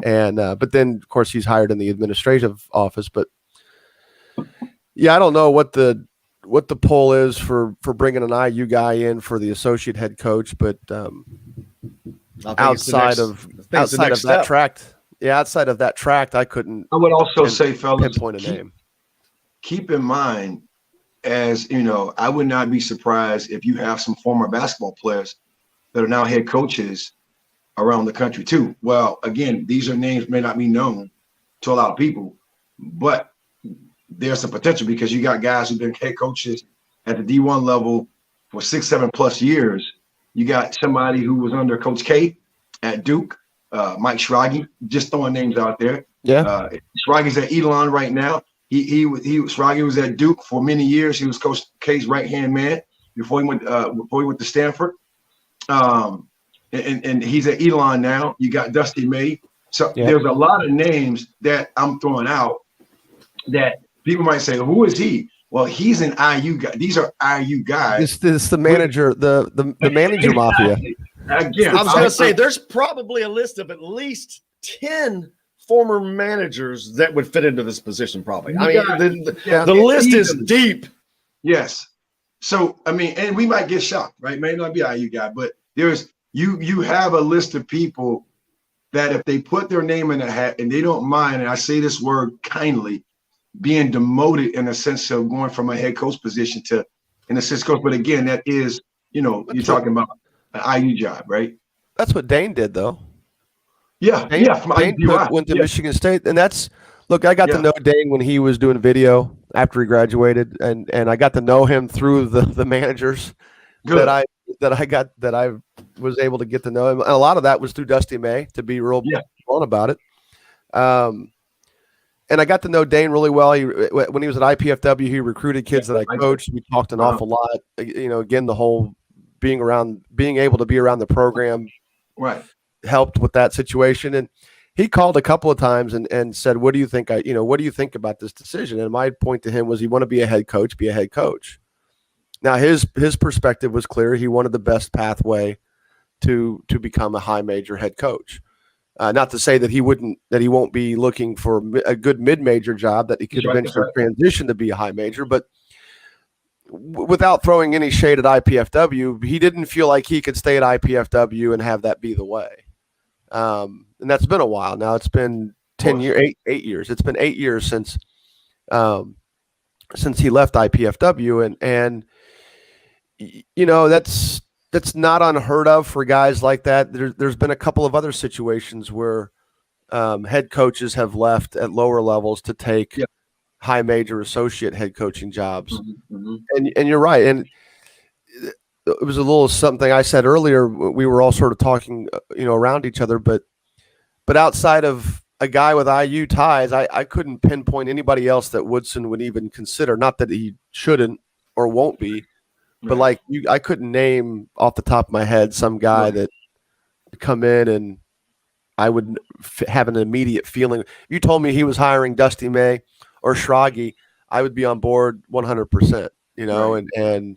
but then of course he's hired in the administrative office. But yeah, I don't know what the pull is for bringing an IU guy in for the associate head coach, but outside of that tract. Yeah, outside of that tract, I couldn't. I would also say, fellas, pinpoint a name. Keep in mind, as you know, I would not be surprised if you have some former basketball players that are now head coaches around the country too. Well, again, these are names may not be known to a lot of people, but there's some potential because you got guys who've been head coaches at the D1 level for 6-7+ years. You got somebody who was under Coach K at Duke. Mike Schrage, just throwing names out there. Yeah. Schrage's at Elon right now. Schrage was at Duke for many years. He was Coach K's right-hand man before he went to Stanford. And he's at Elon now. You got Dusty May. So there's a lot of names that I'm throwing out that people might say, who is he? Well, he's an IU guy. These are IU guys. It's the manager, the manager mafia. Again, I was going to say there's probably a list of at least 10 former managers that would fit into this position. Probably. The list is deep. Yes. So and we might get shocked, right? May not be an IU guy, but there's you have a list of people that if they put their name in a hat and they don't mind, and I say this word kindly, being demoted in a sense of going from a head coach position to an assistant coach. But again, that is, you're talking about an IU job, right? That's what Dane did, though. Yeah, Dane went to Michigan State, and I got to know Dane when he was doing video after he graduated, and I got to know him through the managers that I was able to get to know him. And a lot of that was through Dusty May, to be real blunt about it. And I got to know Dane really well. When he was at IPFW, he recruited kids that I coached. We talked an awful lot. Again, the whole being able to be around the program, right, helped with that situation. And he called a couple of times and said, "What do you think? What do you think about this decision?" And my point to him was, he wanted to be a head coach. Be a head coach. Now his perspective was clear. He wanted the best pathway to become a high major head coach. Not to say that he won't be looking for a good mid-major job that he could eventually transition to be a high major, but without throwing any shade at IPFW, he didn't feel like he could stay at IPFW and have that be the way. And that's been a while now. It's been 8 years. It's been 8 years since he left IPFW, and that's not unheard of for guys like that. There's been a couple of other situations where head coaches have left at lower levels to take high major associate head coaching jobs. Mm-hmm. And you're right. And it was a little something I said earlier. We were all sort of talking, around each other, but outside of a guy with IU ties, I couldn't pinpoint anybody else that Woodson would even consider. Not that he shouldn't or won't be, but I couldn't name off the top of my head some guy that would come in and I would have an immediate feeling. If you told me he was hiring Dusty May or Schrage, I would be on board 100%, and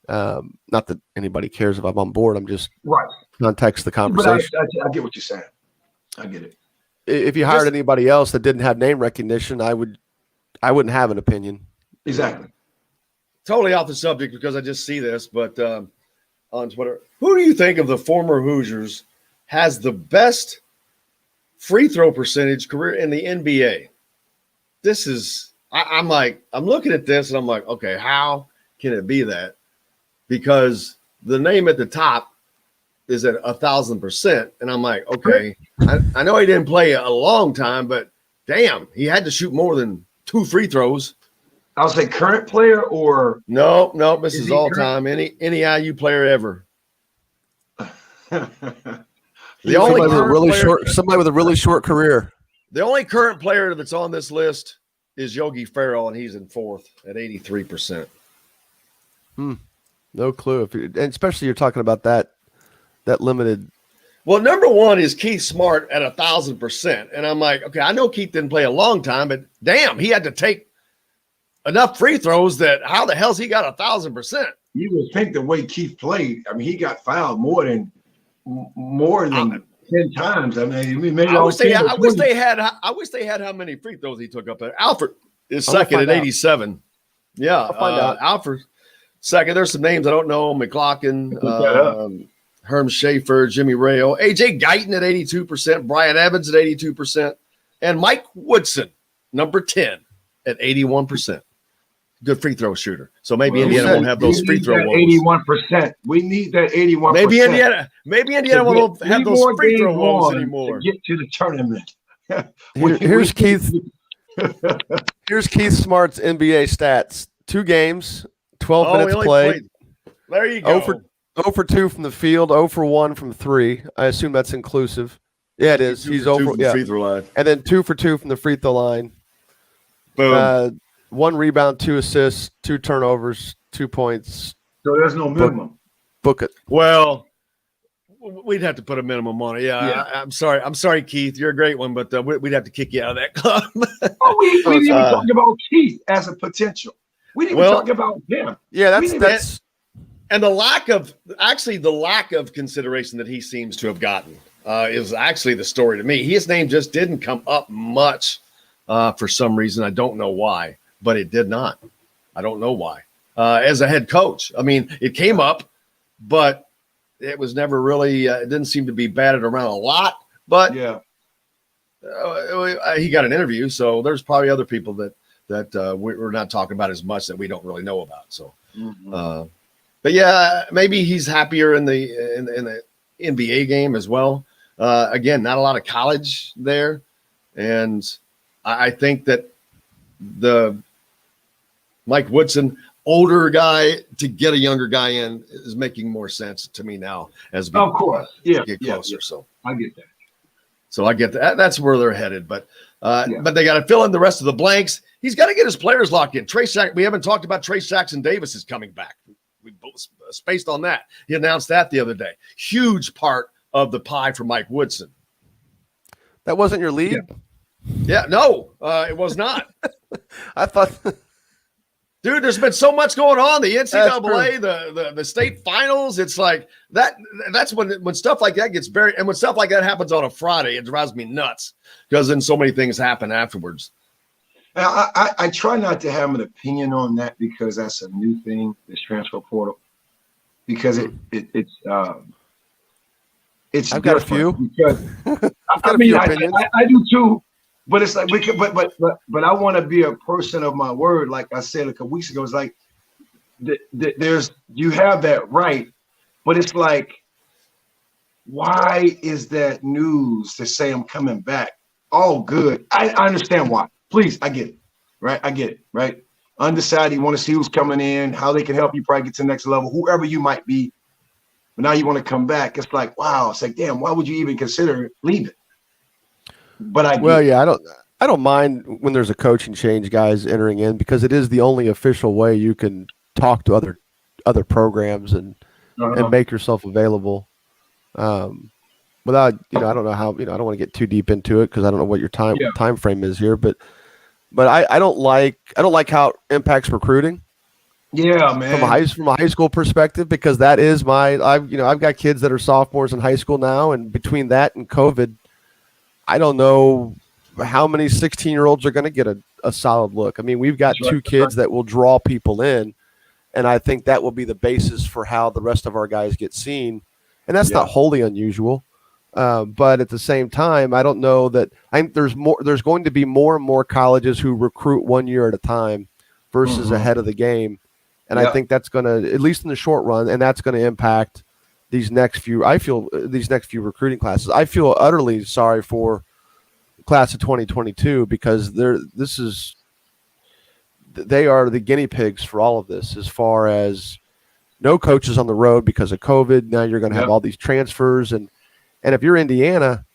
Not that anybody cares if I'm on board. I'm just Right. context the But conversation. I get what you're saying. I get it. If you hired anybody else that didn't have name recognition, I wouldn't have an opinion. Exactly. Totally off the subject because I just see this, but on Twitter, who do you think of the former Hoosiers has the best free throw percentage career in the NBA? This is, I'm looking at this and I'm like, okay, how can it be that? Because the name at the top is at 1,000%. And I'm like, okay, I know he didn't play a long time, but damn, he had to shoot more than 2 free throws. I'll say current player or No, this is all current? time. Any IU player ever. The Somebody only with a current really player- short, somebody with a really short career. The only current player that's on this list is Yogi Ferrell, and he's in 4th at 83%. No clue. And especially you're talking about that limited. Well, number 1 is Keith Smart at 1,000%. And I'm like, okay, I know Keith didn't play a long time, but damn, he had to take enough free throws that how the hell's he got 1,000%? you would think the way Keith played, I mean, he got fouled more than 10 times. I mean, maybe I wish they had had how many free throws he took up there. Alfred is I'm gonna second at find out. 87. Yeah, I'll find out. Alfred second. There's some names I don't know. McLaughlin, Look that up. Herm Schaefer, Jimmy Rayo, AJ Guyton at 82%, Brian Evans at 82%, and Mike Woodson, number 10 at 81%. Good free throw shooter. So maybe Indiana won't have those free throw woes. 81%. We need that 81%. Maybe Indiana won't have those free throw woes anymore. To get to the tournament. Here's Keith. Here's Keith Smart's NBA stats: 2 games, 12 he minutes only played. There you go. 0 for 2 from the field, 0 for 1 from 3. I assume that's inclusive. Yeah, it is. He's over. Yeah, free throw line. and then 2 for 2 from the free throw line. Boom. 1 rebound, 2 assists, 2 turnovers, 2 points. So there's no minimum. Book it. Well, we'd have to put a minimum on it. Yeah. Yeah. I'm sorry, Keith. You're a great one, but we'd have to kick you out of that club. Oh, we didn't even talk about Keith as a potential. We didn't even talk about him. Yeah, We that's And the lack of consideration that he seems to have gotten is actually the story to me. His name just didn't come up much for some reason. I don't know why, but it did not. I don't know why. As a head coach, I mean, it came up, but it was never really. It didn't seem to be batted around a lot. But Yeah. he got an interview, so there's probably other people that we're not talking about as much that we don't really know about. So. Mhm. But yeah, maybe he's happier in the NBA game as well. Again, not a lot of college there, and I think that the Mike Woodson older guy to get a younger guy in is making more sense to me now as we Of course. Yeah. get Yeah. closer. So I get that. I get that. That's where they're headed. But Yeah. but they got to fill in the rest of the blanks. He's got to get his players locked in. We haven't talked about Trace Jackson Davis is coming back. We both spaced on that. He announced that the other day. Huge part of the pie for Mike Woodson. that wasn't your lead. Yeah, no, it was not. I thought. Dude, there's been so much going on. The That's NCAA, the state finals. It's like that. That's when stuff like that gets buried. And when stuff like that happens on a Friday, it drives me nuts because then so many things happen afterwards. I try not to have an opinion on that because that's a new thing, this transfer portal. Because it's I've got a few. Because got a few opinions. I do too. But it's like but I want to be a person of my word. Like I said a couple weeks ago, it's like you have that right, but it's like, why is that news to say I'm coming back? All good. I understand why. Please, I get it. Right? I get it. Right? Undecided. You want to see who's coming in, how they can help you probably get to the next level, whoever you might be. But now you want to come back. It's like, wow. It's like, damn, why would you even consider leaving? But I don't mind when there's a coaching change, guys entering in, because it is the only official way you can talk to other programs and make yourself available. Without, I don't know how, I don't want to get too deep into it because I don't know what your time frame is here, but I don't like how it impacts recruiting. Yeah, man. From a high school perspective, because that is I've got kids that are sophomores in high school now, and between that and COVID, I don't know how many 16-year-olds are going to get a solid look. I mean, we've got two kids that will draw people in, and I think that will be the basis for how the rest of our guys get seen. And that's not wholly unusual. But at the same time, I don't know that there's going to be more and more colleges who recruit 1 year at a time versus ahead of the game. And I think that's going to, at least in the short run, and that's going to impact these next few recruiting classes. I feel utterly sorry for the class of 2022 because they are the guinea pigs for all of this, as far as no coaches on the road because of COVID. Now you're going to have all these transfers. And if you're Indiana,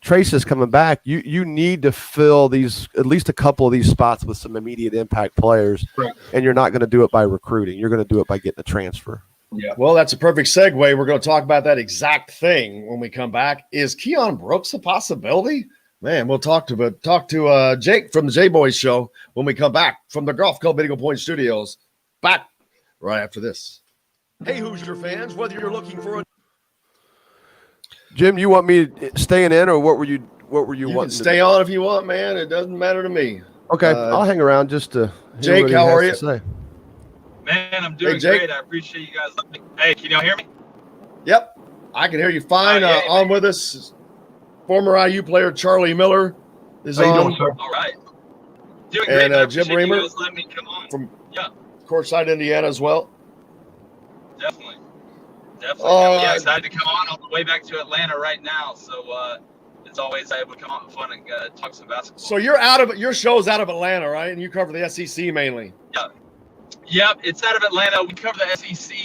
Trace is coming back. You need to fill at least a couple of these spots with some immediate impact players. Right. And you're not going to do it by recruiting. You're going to do it by getting a transfer. Yeah. Well, that's a perfect segue. We're going to talk about that exact thing when we come back. Is Keon Brooks a possibility? Man, we'll talk to Jake from the J-Boys show when we come back from the Golf Club Eagle Point Studios. Back right after this. Hey, Hoosier fans, whether you're looking for a Jim, you want me staying in, or what were you you wanting? Can stay on if you want, man. It doesn't matter to me. Okay, I'll hang around just to hear Jake, what he how has are to you? say. Man, I'm doing Jake. great. I appreciate you guys. Hey, can y'all hear me? Yep, I can hear you fine. On with us, former IU player Charlie Miller is How you on. doing, sir? All right. Doing great. And I Jim appreciate Reamer you guys letting me come on. from Courtside, Indiana, as well. Definitely. Oh, Yeah, excited to come on the way back to Atlanta right now. So it's always able to come on fun and talk some basketball. So your show's out of Atlanta, right? And you cover the SEC mainly. Yeah. Yep, it's out of Atlanta. We cover the SEC.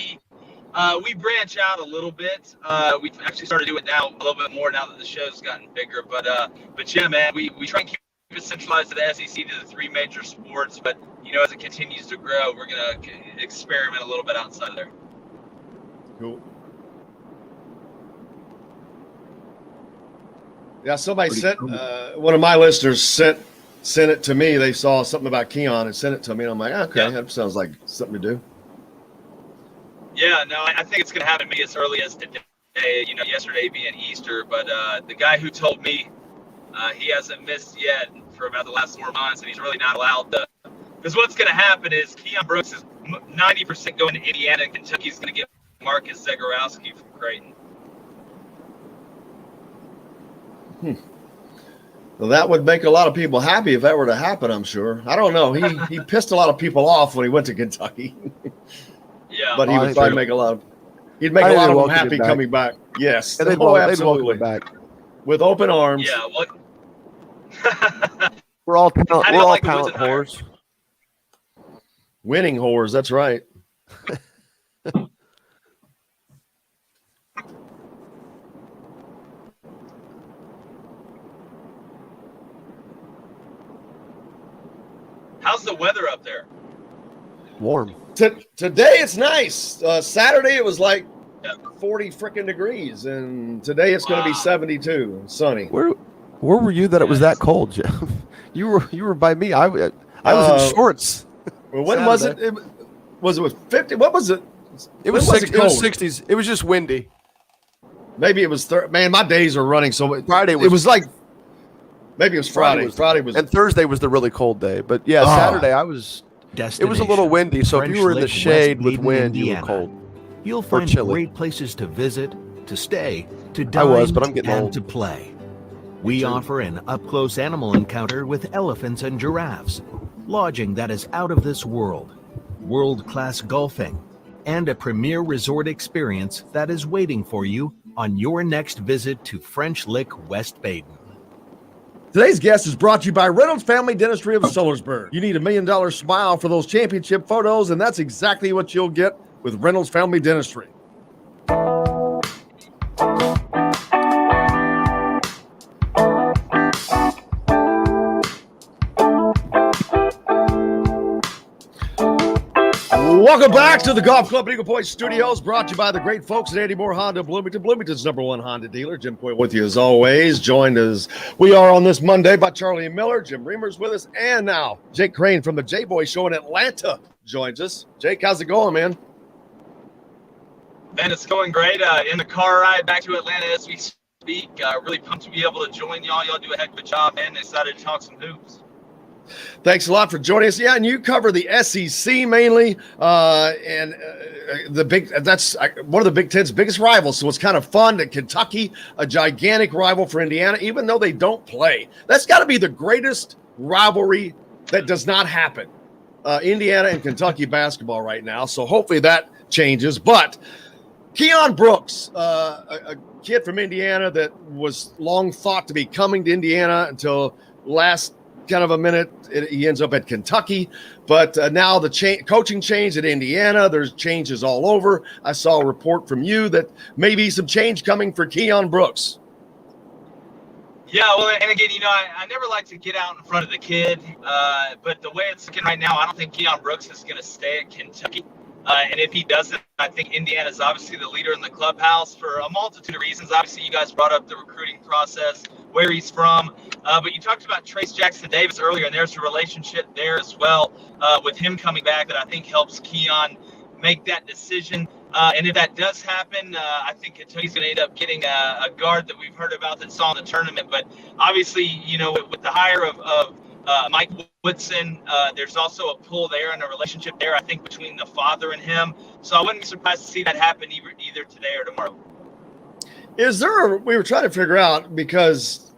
We branch out a little bit. We've actually started to do it now a little bit more now that the show's gotten bigger. But yeah, man, we try and keep it centralized to the SEC, to the three major sports. But, as it continues to grow, we're going to experiment a little bit outside of there. Cool. Yeah, somebody sent one of my listeners sent it to me. They saw something about Keon and sent it to me, and I'm like, okay, that sounds like something to do. Yeah, no, I think it's going to happen maybe as early as today. Yesterday being Easter, but the guy who told me he hasn't missed yet for about the last 4 months, and he's really not allowed to. Because what's going to happen is Keon Brooks is 90% going to Indiana, and Kentucky's going to get Marcus Zagorowski from Crain. Well, that would make a lot of people happy if that were to happen, I'm sure. I don't know. He pissed a lot of people off when he went to Kentucky. Yeah. But he would probably make a lot of them happy coming back. Yes. And they'd welcome him back with open arms. Yeah. What? We're all talent whores. Winning whores, that's right. How's the weather up there? Warm. Today it's nice. Saturday it was like 40 freaking degrees, and today it's going to be 72 and sunny. Where were you that it was that cold, Jeff? You were by me. I was in shorts. Well, when was it? Was it 50? What was it? It was 60s. It was just windy. Maybe it was man, my days are running so much. Friday was, it was like maybe it was Friday. Friday was and Thursday was the really cold day. But yeah, Saturday it was a little windy. So if you were in the shade with wind, you were cold. You'll find great places to visit, to stay, to dine, but I'm getting and old. to play. We offer an up-close animal encounter with elephants and giraffes, lodging that is out of this world, world-class golfing, and a premier resort experience that is waiting for you on your next visit to French Lick, West Baden. Today's guest is brought to you by Reynolds Family Dentistry of Sillersburg. You need $1 million smile for those championship photos, and that's exactly what you'll get with Reynolds Family Dentistry. Welcome back to the Golf Club Eagle Point Studios, brought to you by the great folks at Andy Moore Honda Bloomington, Bloomington's #1 Honda dealer. Jim Coy with you as always, joined as we are on this Monday by Charlie Miller. Jim Reamer's with us, and now Jake Crain from the J-Boy Show in Atlanta joins us. Jake, how's it going, man? Man, it's going great. In the car ride back to Atlanta as we speak. Really pumped to be able to join y'all. Y'all do a heck of a job, man. Excited to talk some hoops. Thanks a lot for joining us. Yeah, and you cover the SEC mainly, and that's one of the Big Ten's biggest rivals. So it's kind of fun that Kentucky, a gigantic rival for Indiana, even though they don't play. That's got to be the greatest rivalry that does not happen. Indiana and Kentucky basketball right now. So hopefully that changes. But Keon Brooks, a kid from Indiana that was long thought to be coming to Indiana until last kind of a minute, he ends up at Kentucky. But now the coaching change at Indiana, there's changes all over. I saw a report from you that maybe some change coming for Keon Brooks. Yeah, well, and again, I never like to get out in front of the kid, but the way it's looking right now, I don't think Keon Brooks is going to stay at Kentucky. And if he doesn't, I think Indiana is obviously the leader in the clubhouse for a multitude of reasons. Obviously, you guys brought up the recruiting process, where he's from. But you talked about Trace Jackson-Davis earlier, and there's a relationship there as well with him coming back that I think helps Keon make that decision. And if that does happen, I think Kentucky's going to end up getting a guard that we've heard about that's on the tournament. But obviously, with the hire of Mike Woodson, there's also a pull there and a relationship there, I think, between the father and him. So I wouldn't be surprised to see that happen either today or tomorrow. We were trying to figure out, because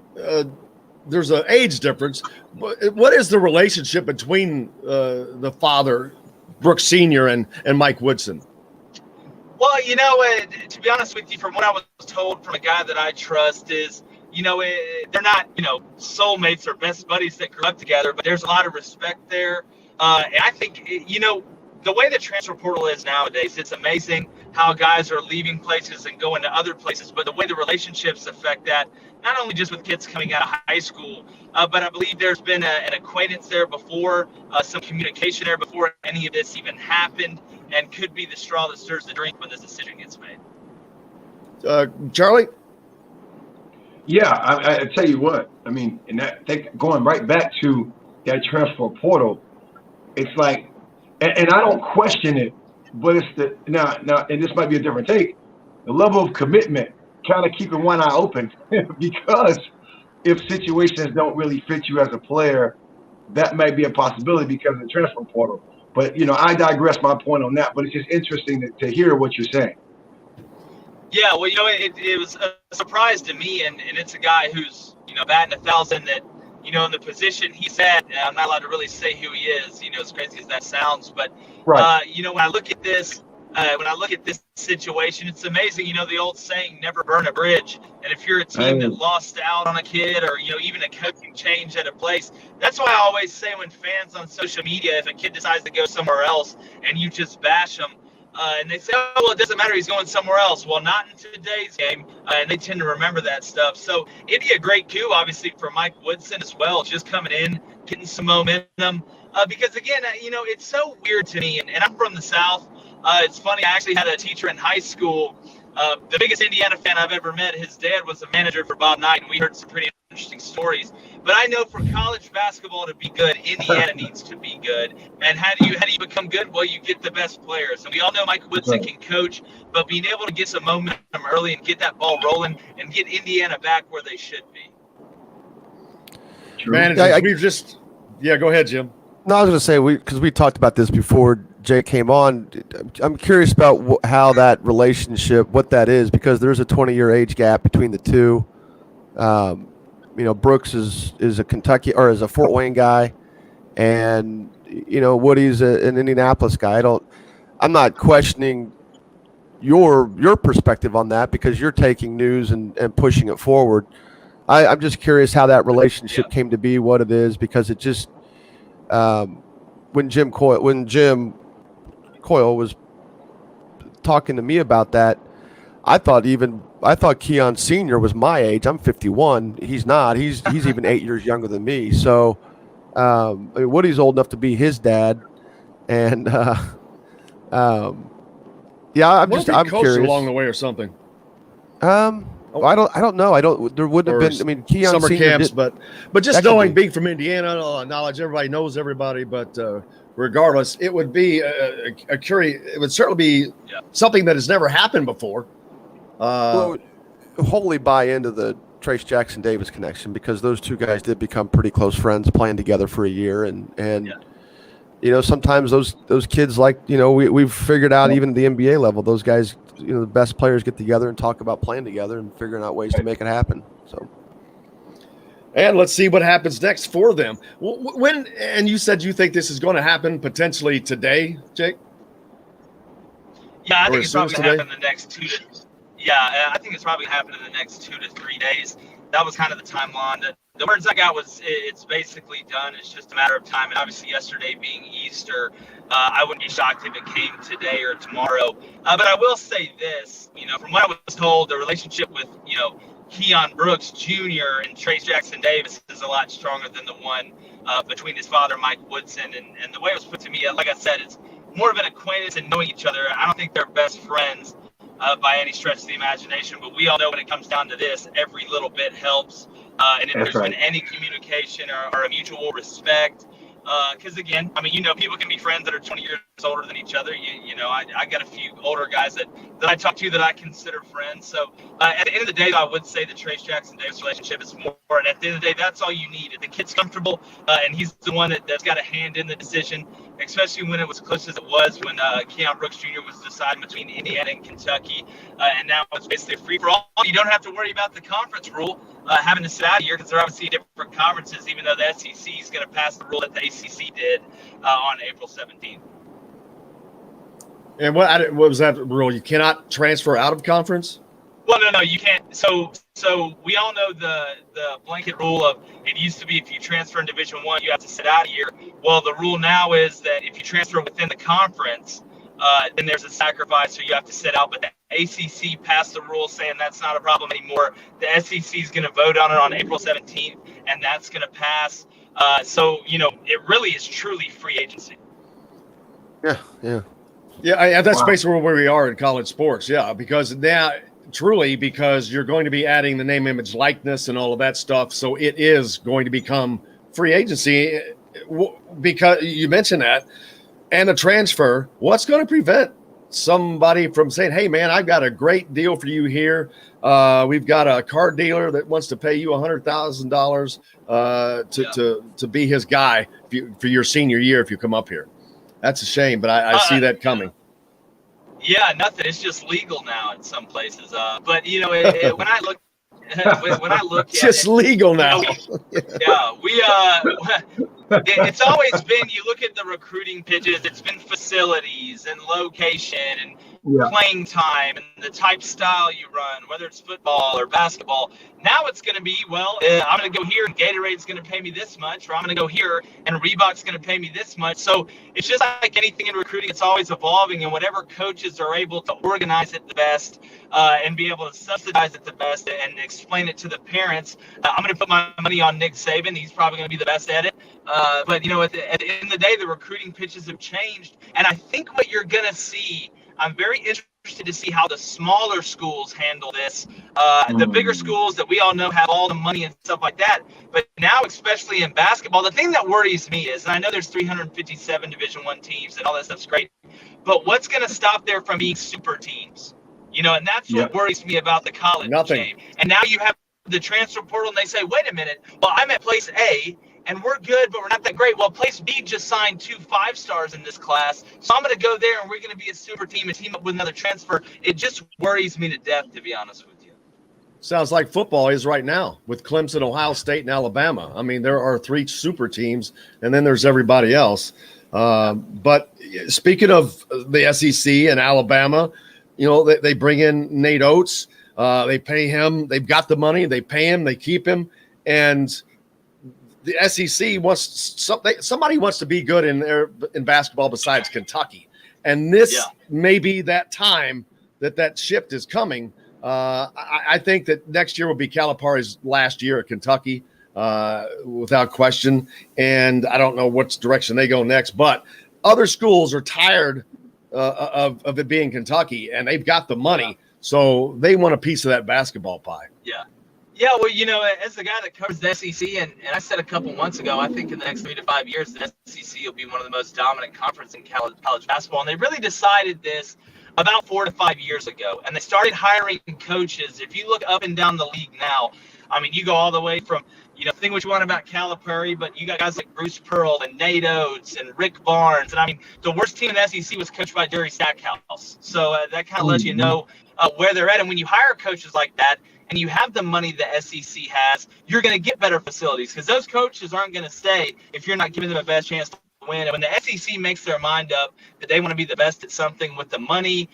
there's an age difference. What is the relationship between the father, Brooks Sr., and Mike Woodson? Well, to be honest with you, from what I was told from a guy that I trust is, they're not, soulmates or best buddies that grew up together, but there's a lot of respect there. And I think, the way the transfer portal is nowadays, it's amazing how guys are leaving places and going to other places, but the way the relationships affect that, not only just with kids coming out of high school, but I believe there's been an acquaintance there before, some communication there before any of this even happened, and could be the straw that stirs the drink when this decision gets made. Charlie? Yeah, I tell you what. I mean, going right back to that transfer portal, it's like, and I don't question it, but it's now, and this might be a different take, the level of commitment, kind of keeping one eye open, because if situations don't really fit you as a player, that might be a possibility because of the transfer portal. But I digress my point on that. But it's just interesting to hear what you're saying. Yeah, well, it was a surprise to me, and it's a guy who's, batting 1,000 that, in the position he's at. I'm not allowed to really say who he is, as crazy as that sounds. But, right. When I look at this situation, it's amazing. The old saying, never burn a bridge. And if you're a team that lost out on a kid or, even a coaching change at a place, that's why I always say when fans on social media, if a kid decides to go somewhere else and you just bash them, and they say, oh, well, it doesn't matter, he's going somewhere else. Well, not in today's game, and they tend to remember that stuff. So it'd be a great coup, obviously, for Mike Woodson as well, just coming in, getting some momentum. Because, again, it's so weird to me, and I'm from the South. It's funny, I actually had a teacher in high school, the biggest Indiana fan I've ever met. His dad was a manager for Bob Knight, and we heard some pretty interesting stories. But I know for college basketball to be good, Indiana needs to be good. And how do you become good? Well, you get the best players. And we all know Mike Woodson can coach, but being able to get some momentum early and get that ball rolling and get Indiana back where they should be. Man, go ahead, Jim. No, I was going to say, because we talked about this before Jay came on. I'm curious about how that relationship, what that is, because there's a 20-year age gap between the two. Brooks is a Kentucky or is a Fort Wayne guy, and Woody's an Indianapolis guy. I'm not questioning your perspective on that, because you're taking news and pushing it forward. I'm just curious how that relationship came to be, what it is, because it just when Jim Coyle was talking to me about that, I thought Keon Sr. was my age. I'm 51. He's not. He's even 8 years younger than me. So Woody's old enough to be his dad, and I'm curious along the way or something. I don't know. There wouldn't have been. I mean, Keon summer Sr. camps, but just being from Indiana, knowledge, everybody knows everybody. But regardless, it would be a curious. It would certainly be something that has never happened before. Well, wholly buy into the Trace Jackson Davis connection because those two guys did become pretty close friends, playing together for a year, and sometimes those kids, like, we've figured out even at the NBA level, those guys, the best players get together and talk about playing together and figuring out ways to make it happen. So. And let's see what happens next for them. And you said you think this is going to happen potentially today, Jake? Yeah, I think it's probably going to happen in the next 2 to. Yeah, I think it's probably going to happen in the next 2 to 3 days. That was kind of the timeline. The words I got was it's basically done. It's just a matter of time. And obviously, yesterday being Easter, I wouldn't be shocked if it came today or tomorrow. But I will say this, from what I was told, the relationship with Keon Brooks Jr. and Trace Jackson Davis is a lot stronger than the one between his father, Mike Woodson. And the way it was put to me, like I said, it's more of an acquaintance and knowing each other. I don't think they're best friends by any stretch of the imagination. But we all know when it comes down to this, every little bit helps. And if there's been any communication or a mutual respect, because again, people can be friends that are 20 years older than each other. I got a few older guys that I talk to that I consider friends. So at the end of the day, I would say the Trace Jackson Davis relationship is more. And at the end of the day, that's all you need. If the kid's comfortable and he's the one that's got a hand in the decision, especially when it was close as it was when Keon Brooks Jr. was deciding between Indiana and Kentucky, and now it's basically a free for all. You don't have to worry about the conference rule having to sit out a year because they're obviously different conferences, even though the SEC is going to pass the rule that the ACC did on April 17th. And what was that rule? You cannot transfer out of conference? Well, no, you can't. So we all know the blanket rule of it used to be if you transfer in Division I, you have to sit out a year. Well, the rule now is that if you transfer within the conference, then there's a sacrifice, so you have to sit out. But the ACC passed the rule saying that's not a problem anymore. The SEC is going to vote on it on April 17th, and that's going to pass. So it really is truly free agency. Yeah. That's basically where we are in college sports. Yeah, because now. Truly, because you're going to be adding the name, image, likeness, and all of that stuff. So it is going to become free agency because you mentioned that. And the transfer, what's going to prevent somebody from saying, hey, man, I've got a great deal for you here. We've got a car dealer that wants to pay you $100,000 to be his guy for your senior year if you come up here. That's a shame, but I see that coming. Yeah, nothing. It's just legal now in some places. But when I look, it's just legal now. It's always been. You look at the recruiting pitches. It's been facilities and location and playing time and the type style you run, whether it's football or basketball. Now it's going to be, I'm going to go here and Gatorade's going to pay me this much, or I'm going to go here and Reebok's going to pay me this much. So it's just like anything in recruiting, it's always evolving, and whatever coaches are able to organize it the best and be able to subsidize it the best and explain it to the parents. I'm going to put my money on Nick Saban. He's probably going to be the best at it. But, at the end of the day, the recruiting pitches have changed. And I think what you're going to see, I'm very interested to see how the smaller schools handle this. The bigger schools that we all know have all the money and stuff like that. But now, especially in basketball, the thing that worries me is, and I know there's 357 Division I teams and all that stuff's great, but what's going to stop there from being super teams? And that's what worries me about the college game. And now you have the transfer portal, and they say, wait a minute, well, I'm at place A, and we're good, but we're not that great. Well, place B just signed 2 5-stars in this class, so I'm going to go there, and we're going to be a super team and team up with another transfer. It just worries me to death, to be honest with you. Sounds like football is right now with Clemson, Ohio State, and Alabama. I mean, there are 3 super teams, and then there's everybody else. But speaking of the SEC and Alabama, they bring in Nate Oates. They pay him. They've got the money. They pay him. They keep him. And the SEC somebody wants to be good in basketball besides Kentucky. And this may be that time that shift is coming. I think that next year will be Calipari's last year at Kentucky, without question. And I don't know which direction they go next, but other schools are tired of it being Kentucky, and they've got the money. So they want a piece of that basketball pie. Yeah. Yeah, well, as the guy that covers the SEC, and I said a couple months ago, I think in the next 3 to 5 years, the SEC will be one of the most dominant conferences in college basketball. And they really decided this about 4 to 5 years ago. And they started hiring coaches. If you look up and down the league now, I mean, you go all the way from, think what you want about Calipari, but you got guys like Bruce Pearl and Nate Oates and Rick Barnes. And I mean, the worst team in the SEC was coached by Jerry Stackhouse. So that kind of lets you know where they're at. And when you hire coaches like that, and you have the money the SEC has, you're going to get better facilities because those coaches aren't going to stay if you're not giving them a best chance to win. And when the SEC makes their mind up that they want to be the best at something with the money,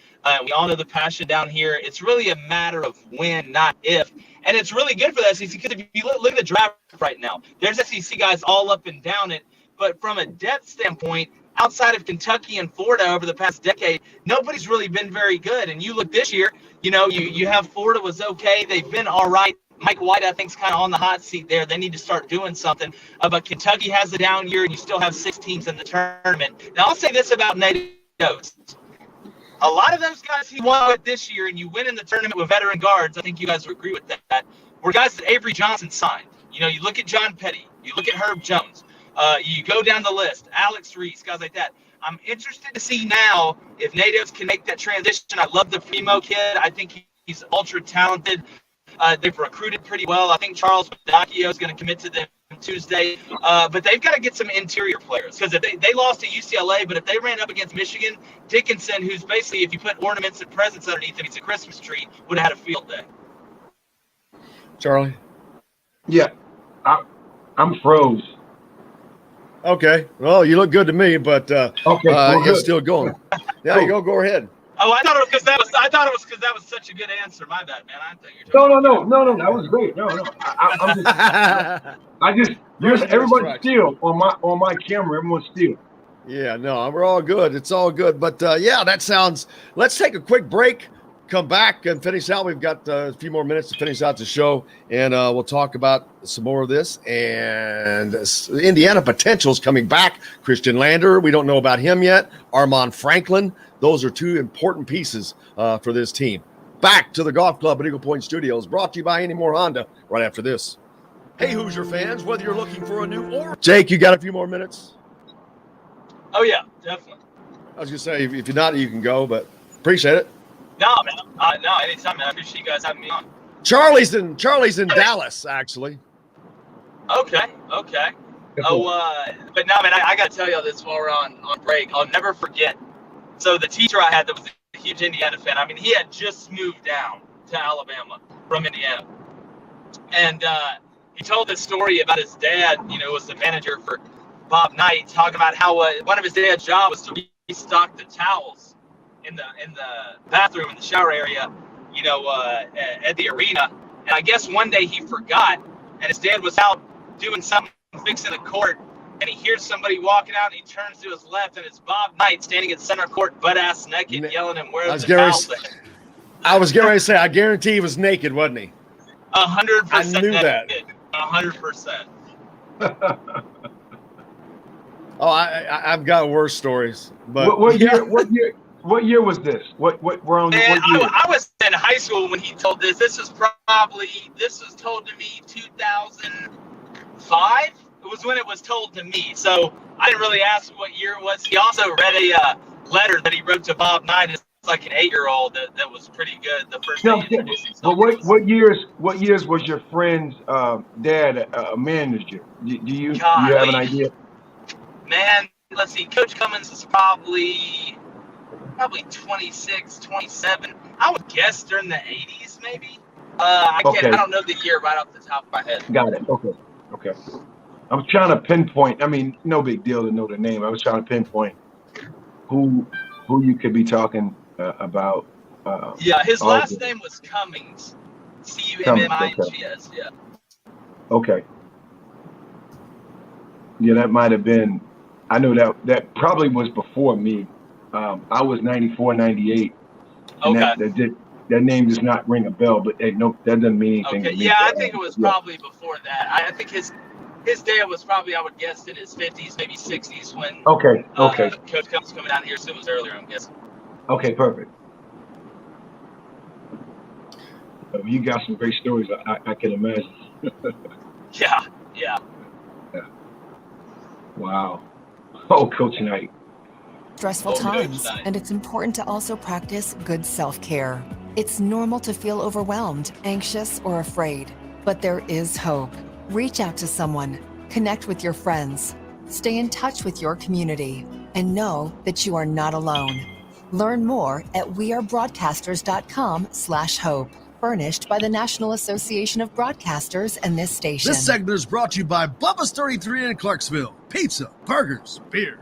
we all know the passion down here. It's really a matter of when, not if. And it's really good for the SEC because if you look at the draft right now, there's SEC guys all up and down it. But from a depth standpoint, outside of Kentucky and Florida over the past decade, nobody's really been very good. And you look this year, you have Florida was okay. They've been all right. Mike White, I think, is kind of on the hot seat there. They need to start doing something. But Kentucky has a down year, and you still have 6 teams in the tournament. Now, I'll say this about Nate Oates. A lot of those guys he won with this year, and you win in the tournament with veteran guards, I think you guys would agree with that, were guys that Avery Johnson signed. You look at John Petty. You look at Herb Jones. You go down the list, Alex Reese, guys like that. I'm interested to see now if Nate Oates can make that transition. I love the Primo kid. I think he's ultra talented. They've recruited pretty well. I think Charles Badacchio is going to commit to them Tuesday. But they've got to get some interior players because if they lost to UCLA, but if they ran up against Michigan, Dickinson, who's basically, if you put ornaments and presents underneath him, he's a Christmas tree, would have had a field day. Charlie? Yeah, I'm froze. Okay. Well, you look good to me, but it's still going. Yeah, Cool. go ahead. Oh, I thought it was because that was such a good answer. My bad, man. I thought you were No. That was great. No. Everyone's still on my camera. Everyone's still. Yeah, no, we're all good. It's all good. But let's take a quick break, come back and finish out. We've got a few more minutes to finish out the show, and we'll talk about some more of this. And Indiana potential's coming back. Christian Lander, we don't know about him yet. Armand Franklin. Those are 2 important pieces for this team. Back to the Golf Club at Eagle Point Studios, brought to you by Any More Honda right after this. Hey, Hoosier fans, whether you're looking for a new or... Jake, you got a few more minutes? Oh, yeah, definitely. I was going to say, if you're not, you can go, but appreciate it. No, man. No, anytime, man. I appreciate you guys having me on. Charlie's in Dallas, actually. Okay. Oh, but no, man, I got to tell you this while we're on break. I'll never forget. So the teacher I had that was a huge Indiana fan, I mean, he had just moved down to Alabama from Indiana. And he told this story about his dad, was the manager for Bob Knight, talking about how one of his dad's jobs was to restock the towels in the bathroom, in the shower area, at the arena. And I guess one day he forgot, and his dad was out doing something, fixing a court, and he hears somebody walking out, and he turns to his left, and it's Bob Knight standing at center court, butt-ass naked, yelling at him, where's the towels at? I was going to say, I guarantee he was naked, wasn't he? 100%. I knew that. 100%. Oh, I've got worse stories. But what year was this? What year? I was in high school when he told this. This was told to me 2005. It was when it was told to me. So I didn't really ask what year it was. He also read a letter that he wrote to Bob Knight. It's like an 8-year-old that was pretty good. The first day he introduced himself. But what years was your friend's dad a manager? Do you have an idea? Man, let's see. Coach Cummins was probably 26, 27. I would guess during the 80s, maybe. I don't know the year right off the top of my head. Got it. Okay. I was trying to pinpoint. I mean, no big deal to know the name. I was trying to pinpoint who you could be talking about. His last name was Cummings. Cummings. Yeah. Okay. Yeah, that might have been. I know that probably was before me. I was 94, 98. Okay. That name does not ring a bell, but that doesn't mean anything. Okay. Yeah, I think it was probably before that. I think his dad was probably, I would guess, in his 50s, maybe 60s when Okay. Coach Cummings coming down here, so it was earlier, I'm guessing. Okay, perfect. You got some great stories, I can imagine. Yeah. Yeah. Wow. Oh, Coach Knight. Stressful times, and it's important to also practice good self-care. It's normal to feel overwhelmed, anxious, or afraid, but there is hope. Reach out to someone, connect with your friends, stay in touch with your community, and know that you are not alone. Learn more at wearebroadcasters.com/hope. Furnished by the National Association of Broadcasters and this station. This segment is brought to you by Bubba's 33 in Clarksville. Pizza, burgers, beer.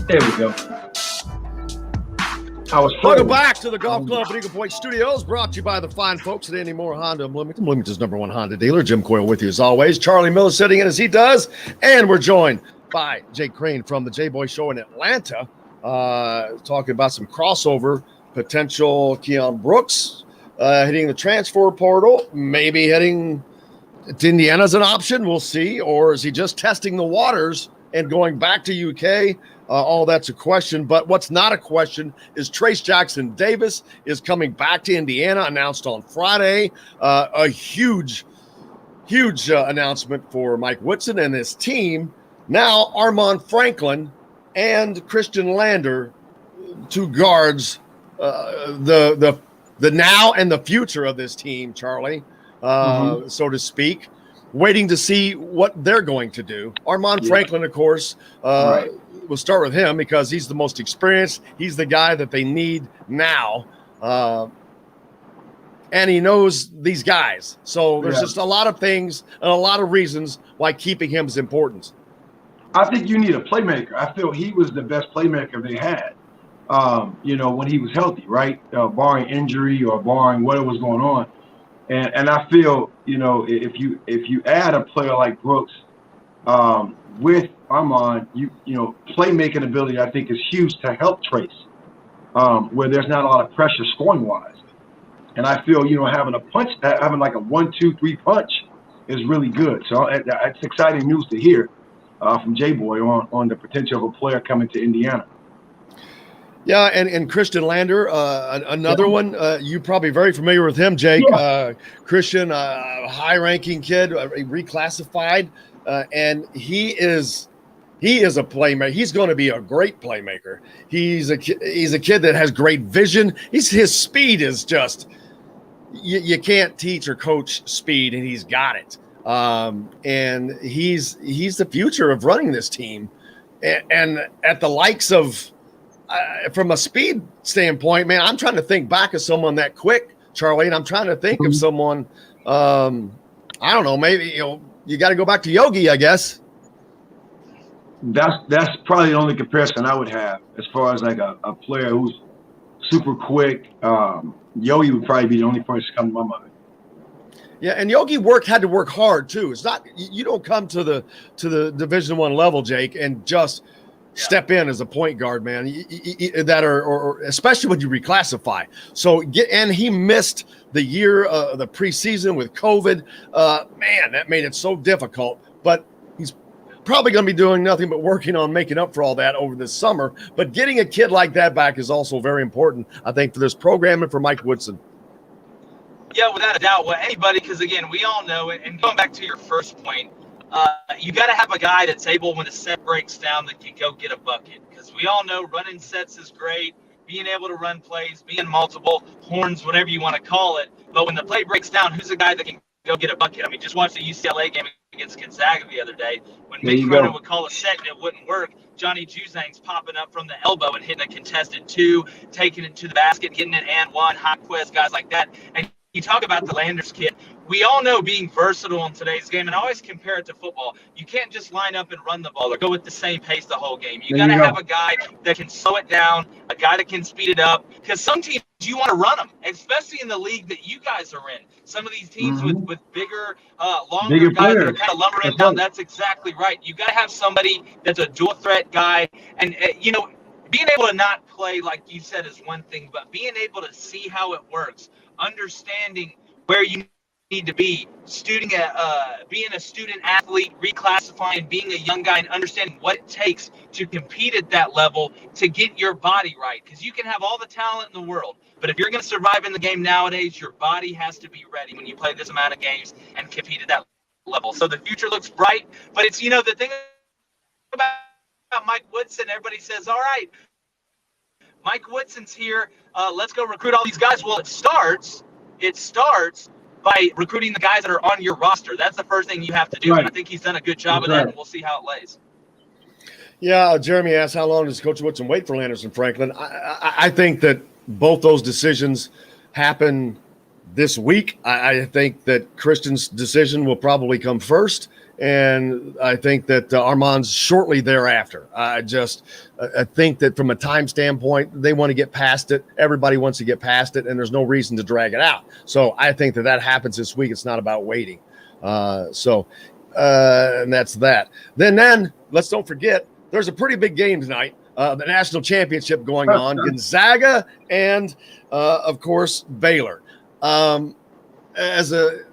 There we go. Welcome back to the Golf Club at Eagle Point Studios, brought to you by the fine folks at Andy Moore Honda Bloomington. Bloomington's #1 Honda dealer. Jim Coyle with you as always. Charlie Miller sitting in as he does. And we're joined by Jake Crain from the J-Boy Show in Atlanta, talking about some crossover potential. Keon Brooks hitting the transfer portal, maybe heading to Indiana as an option. We'll see. Or is he just testing the waters and going back to UK? All that's a question, but what's not a question is Trace Jackson Davis is coming back to Indiana, announced on Friday. A huge announcement for Mike Woodson and his team. Now Armand Franklin and Christian Lander, two guards, the now and the future of this team, Charlie, so to speak, waiting to see what they're going to do. Armand Franklin, of course, right. We'll start with him because he's the most experienced. He's the guy that they need now. And he knows these guys. So there's just a lot of things and a lot of reasons why keeping him is important. I think you need a playmaker. I feel he was the best playmaker they had, when he was healthy, right? Barring injury or barring whatever was going on. And I feel, if you add a player like Brooks with Armand, playmaking ability, I think, is huge to help Trace, where there's not a lot of pressure scoring wise. And I feel, having like a 1-2-3 punch is really good. So it's exciting news to hear from J-Boy on the potential of a player coming to Indiana. Yeah, and Christian Lander, another one. You're probably very familiar with him, Jake. Yeah. Christian, high ranking kid, reclassified, and he is a playmaker. He's going to be a great playmaker. He's a kid that has great vision. His speed is just you can't teach or coach speed, and he's got it. And he's the future of running this team, and at the likes of from a speed standpoint, man, I'm trying to think back of someone that quick, Charlie, and I'm trying to think of someone. I don't know, maybe you got to go back to Yogi, I guess. That's probably the only comparison I would have as far as like a player who's super quick. Yogi would probably be the only person to come to my mind. Yeah, and Yogi had to work hard too. It's not you don't come to the Division I level, Jake, and just step in as a point guard, man. Or especially when you reclassify. So and he missed the year, the preseason with COVID. Man, that made it so difficult. But he's probably going to be doing nothing but working on making up for all that over this summer. But getting a kid like that back is also very important, I think, for this program and for Mike Woodson. Yeah, without a doubt. Well, anybody, because again, we all know it. And going back to your first point, you got to have a guy that's able, when the set breaks down, that can go get a bucket. Because we all know running sets is great, being able to run plays, being multiple horns, whatever you want to call it. But when the play breaks down, who's the guy that can go get a bucket? I mean, just watch the UCLA game against Gonzaga the other day. When Mick Cronin would call a set and it wouldn't work, Johnny Juzang's popping up from the elbow and hitting a contested two, taking it to the basket, getting an and one, hot quiz, guys like that. And you talk about the Landers kid. We all know being versatile in today's game, and I always compare it to football. You can't just line up and run the ball or go at the same pace the whole game. You got to have a guy that can slow it down, a guy that can speed it up, because some teams, you want to run them, especially in the league that you guys are in. Some of these teams with bigger, longer guys that are kind of lumbering it down, that's exactly right. You got to have somebody that's a dual threat guy, and, being able to not play, like you said, is one thing, but being able to see how it works, understanding where you need to be being a student athlete, reclassifying, being a young guy, and understanding what it takes to compete at that level to get your body right. Because you can have all the talent in the world, but if you're going to survive in the game nowadays, your body has to be ready when you play this amount of games and compete at that level. So the future looks bright, but it's, the thing about Mike Woodson, everybody says, all right, Mike Woodson's here, let's go recruit all these guys. Well, it starts by recruiting the guys that are on your roster. That's the first thing you have to do. Right. And I think he's done a good job of that, and we'll see how it lays. Yeah, Jeremy asked how long does Coach Woodson wait for Landerson Franklin? I think that both those decisions happen this week. I think that Christian's decision will probably come first, and I think that Armand's shortly thereafter. I think that from a time standpoint, they want to get past it. Everybody wants to get past it, and there's no reason to drag it out. So I think that happens this week. It's not about waiting. And that's that. Then let's don't forget, there's a pretty big game tonight. The national championship going on, Gonzaga and, of course, Baylor. I'm trying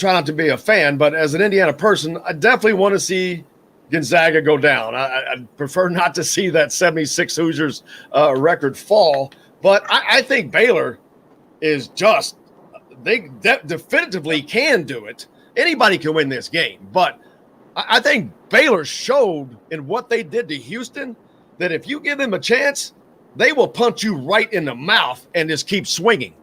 not to be a fan, but as an Indiana person, I definitely want to see Gonzaga go down. I'd prefer not to see that 76 Hoosiers record fall, but I think Baylor is they definitively can do it. Anybody can win this game, but I think Baylor showed in what they did to Houston that if you give them a chance, they will punch you right in the mouth and just keep swinging.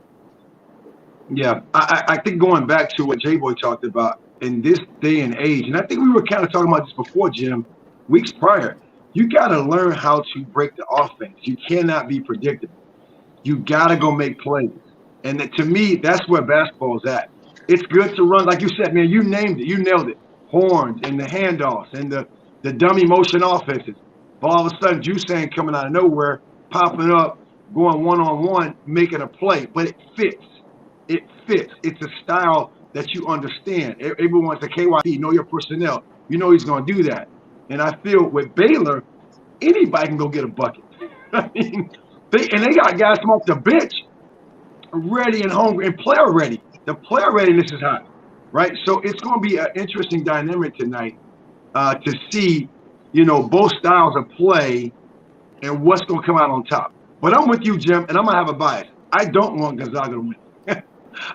Yeah, I think going back to what J-Boy talked about in this day and age, and I think we were kind of talking about this before, Jim, weeks prior, you got to learn how to break the offense. You cannot be predictable. You got to go make plays. And to me, that's where basketball is at. It's good to run. Like you said, man, you named it. You nailed it. Horns and the handoffs and the dummy motion offenses. But all of a sudden, Juice coming out of nowhere, popping up, going one-on-one, making a play. But it fits. It fits. It's a style that you understand. Everyone's a KYP, know your personnel. You know he's going to do that. And I feel with Baylor, anybody can go get a bucket. I mean, they got guys from off the bench ready and hungry and player ready. The player readiness is high, right? So it's going to be an interesting dynamic tonight to see, both styles of play and what's going to come out on top. But I'm with you, Jim, and I'm going to have a bias. I don't want Gonzaga to win.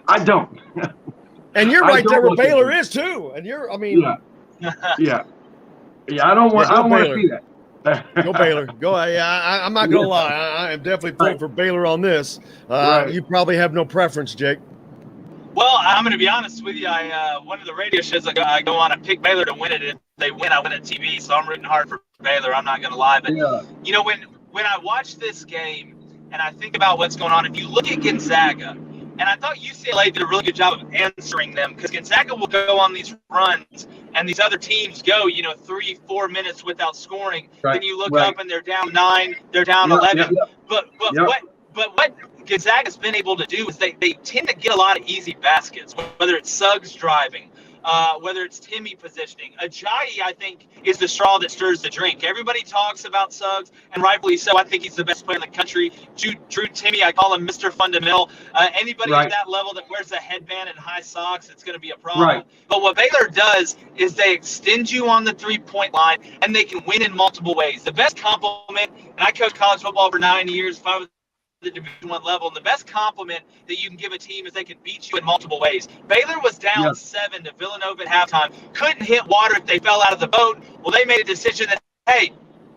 I don't. And you're right there where Baylor is too. And yeah. I don't want to see that. Go Baylor. Go. Yeah, I'm not gonna lie. I am definitely pulling for Baylor on this. You probably have no preference, Jake. Well, I'm going to be honest with you. One of the radio shows I go on and pick Baylor to win it. If they win, I win at TV. So I'm rooting hard for Baylor. I'm not going to lie. But when I watch this game and I think about what's going on, if you look at Gonzaga. And I thought UCLA did a really good job of answering them, because Gonzaga will go on these runs and these other teams go, 3-4 minutes without scoring. Right. Then you look up and they're down 9, they're down 11. But what Gonzaga's been able to do is they tend to get a lot of easy baskets, whether it's Suggs driving, whether it's Timmy positioning. Ajayi, I think, is the straw that stirs the drink. Everybody talks about Suggs, and rightfully so. I think he's the best player in the country. Drew Timmy, I call him Mr. Fundamental. Anybody at that level that wears a headband and high socks, it's going to be a problem. Right. But what Baylor does is they extend you on the three-point line, and they can win in multiple ways. The best compliment, and I coached college football for 9 years, 5 the Division I level, and the best compliment that you can give a team is they can beat you in multiple ways. Baylor was down 7 to Villanova at halftime, couldn't hit water if they fell out of the boat. Well, they made a decision that, hey,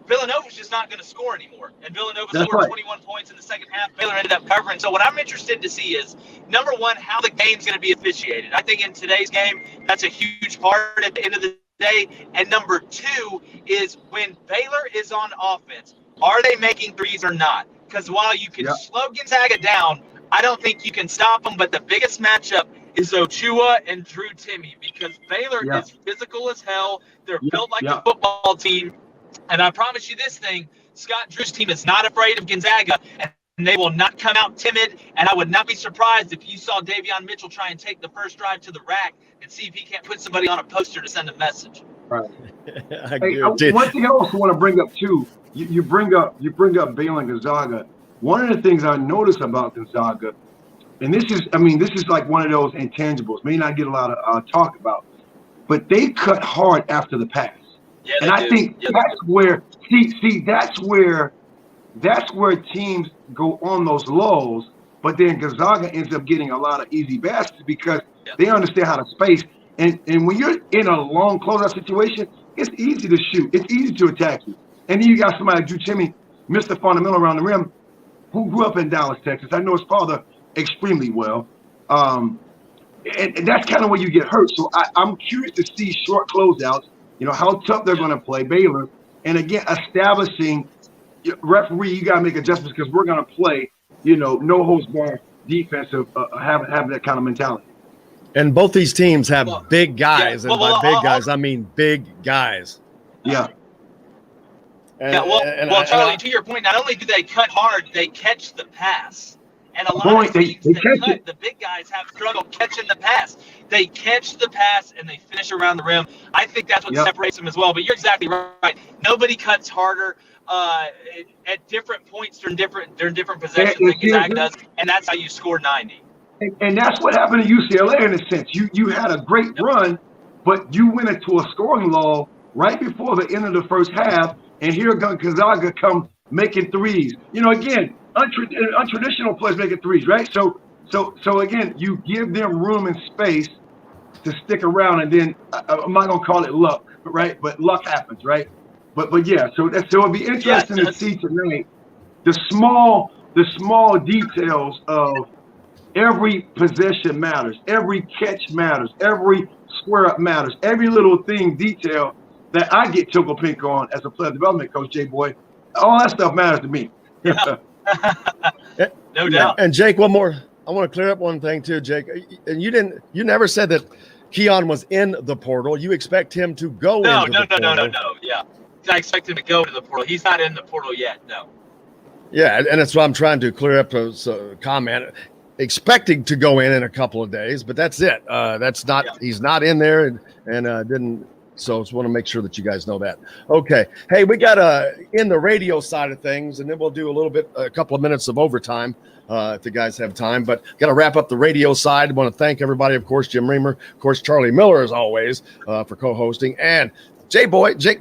Villanova's just not going to score anymore. And Villanova scored 21 points in the second half. Baylor ended up covering. So what I'm interested to see is, number one, how the game's going to be officiated. I think in today's game, that's a huge part at the end of the day. And number two is, when Baylor is on offense, are they making threes or not? Because while you can slow Gonzaga down, I don't think you can stop them. But the biggest matchup is Ochoa and Drew Timmy, because Baylor is physical as hell. They're built like a football team. And I promise you this thing, Scott Drew's team is not afraid of Gonzaga, and they will not come out timid. And I would not be surprised if you saw Davion Mitchell try and take the first drive to the rack and see if he can't put somebody on a poster to send a message. Right. One thing I also want to bring up too, you bring up Baylor and Gonzaga. One of the things I noticed about Gonzaga, and this is like one of those intangibles, may not get a lot of talk about, but they cut hard after the pass. Yeah, and I think that's where that's where teams go on those lulls, but then Gonzaga ends up getting a lot of easy baskets because they understand how to space. And when you're in a long closeout situation, it's easy to shoot. It's easy to attack you. And then you got somebody like Drew Timme, Mr. Fundamental around the rim, who grew up in Dallas, Texas. I know his father extremely well. And that's kind of where you get hurt. So I'm curious to see short closeouts, how tough they're going to play Baylor. And again, establishing referee, you got to make adjustments because we're going to play, no holds barred defensive, having that kind of mentality. And both these teams have big guys. And by big guys, I mean big guys. Yeah. Charlie, to your point, not only do they cut hard, they catch the pass. And a lot of teams the big guys have struggled catching the pass. They catch the pass and they finish around the rim. I think that's what separates them as well. But you're exactly right. Nobody cuts harder at different points during different possessions than Gonzaga does, and that's how you score 90. And that's what happened to UCLA in a sense. You had a great run, but you went into a scoring lull right before the end of the first half, and here Gonzaga come making threes. Again, untraditional players making threes, right? So again, you give them room and space to stick around, and then I'm not gonna call it luck, right? But luck happens, right? But yeah, so it'll be interesting to see tonight the small details of every possession matters, every catch matters, every square up matters, every little detail that I get tickle pink on as a player development coach, J-Boy. All that stuff matters to me. No doubt. And Jake, one more. I want to clear up one thing too, Jake. And you never said that Keon was in the portal. You expect him to go into the portal. No. Yeah. I expect him to go to the portal. He's not in the portal yet, no. Yeah, and that's what I'm trying to clear up to comment. Expecting to go in a couple of days, but that's it. That's not. Yeah. He's not in there, and didn't. So I just want to make sure that you guys know that. Okay. Hey, we got in the radio side of things, and then we'll do a couple of minutes of overtime if the guys have time. But got to wrap up the radio side. I want to thank everybody, of course, Jim Reamer, of course, Charlie Miller, as always, for co-hosting, and Jake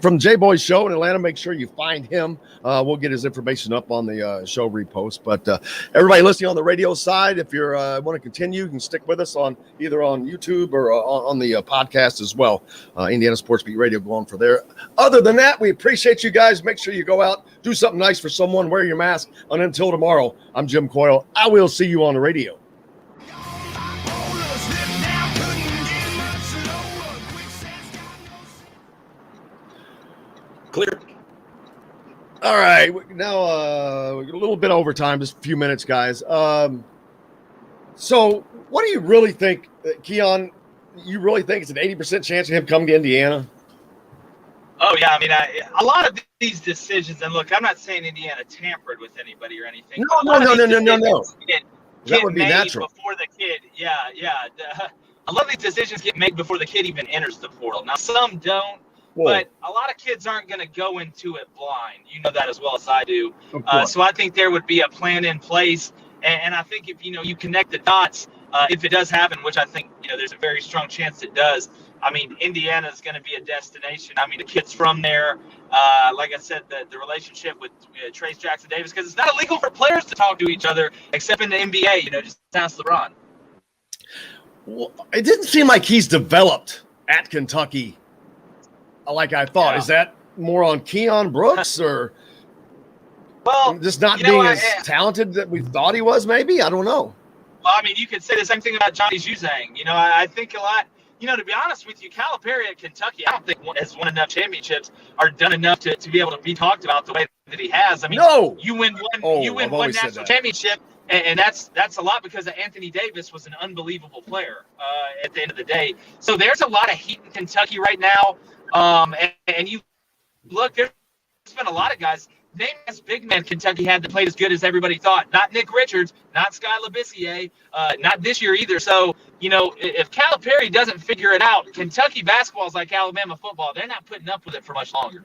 from J-Boy's show in Atlanta. Make sure you find him. We'll get his information up on the show repost. But everybody listening on the radio side, if you want to continue, you can stick with us on either on YouTube or on the podcast as well. Indiana Sports Beat Radio going for there. Other than that, we appreciate you guys. Make sure you go out, do something nice for someone, wear your mask. And until tomorrow, I'm Jim Coyle. I will see you on the radio. Clear. All right. Now, a little bit overtime, just a few minutes, guys. So what do you really think, Keon? You really think it's an 80% chance of him coming to Indiana? Oh, yeah. I mean, a lot of these decisions, and look, I'm not saying Indiana tampered with anybody or anything. No. That would be natural. Before the kid, a lot of these decisions get made before the kid even enters the portal. Now, some don't. Whoa. But a lot of kids aren't going to go into it blind. You know that as well as I do. So I think there would be a plan in place. And I think if, you connect the dots, if it does happen, which I think, there's a very strong chance it does. I mean, Indiana is going to be a destination. I mean, the kids from there, like I said, the relationship with Trace Jackson Davis, because it's not illegal for players to talk to each other except in the NBA, just ask LeBron. Well, it didn't seem like he's developed at Kentucky like I thought. Is that more on Keon Brooks or just not being as talented that we thought he was? Maybe, I don't know. Well, I mean, you could say the same thing about Johnny Juzang. I think a lot. To be honest with you, Calipari at Kentucky, I don't think has won enough championships or done enough to be able to be talked about the way that he has. I mean, you win one national championship, and that's a lot because Anthony Davis was an unbelievable player at the end of the day. So there's a lot of heat in Kentucky right now. And you look, there's been a lot of guys. Name as big man Kentucky had that played as good as everybody thought. Not Nick Richards, not Sky Labissiere, not this year either. So, if Calipari doesn't figure it out, Kentucky basketball is like Alabama football. They're not putting up with it for much longer.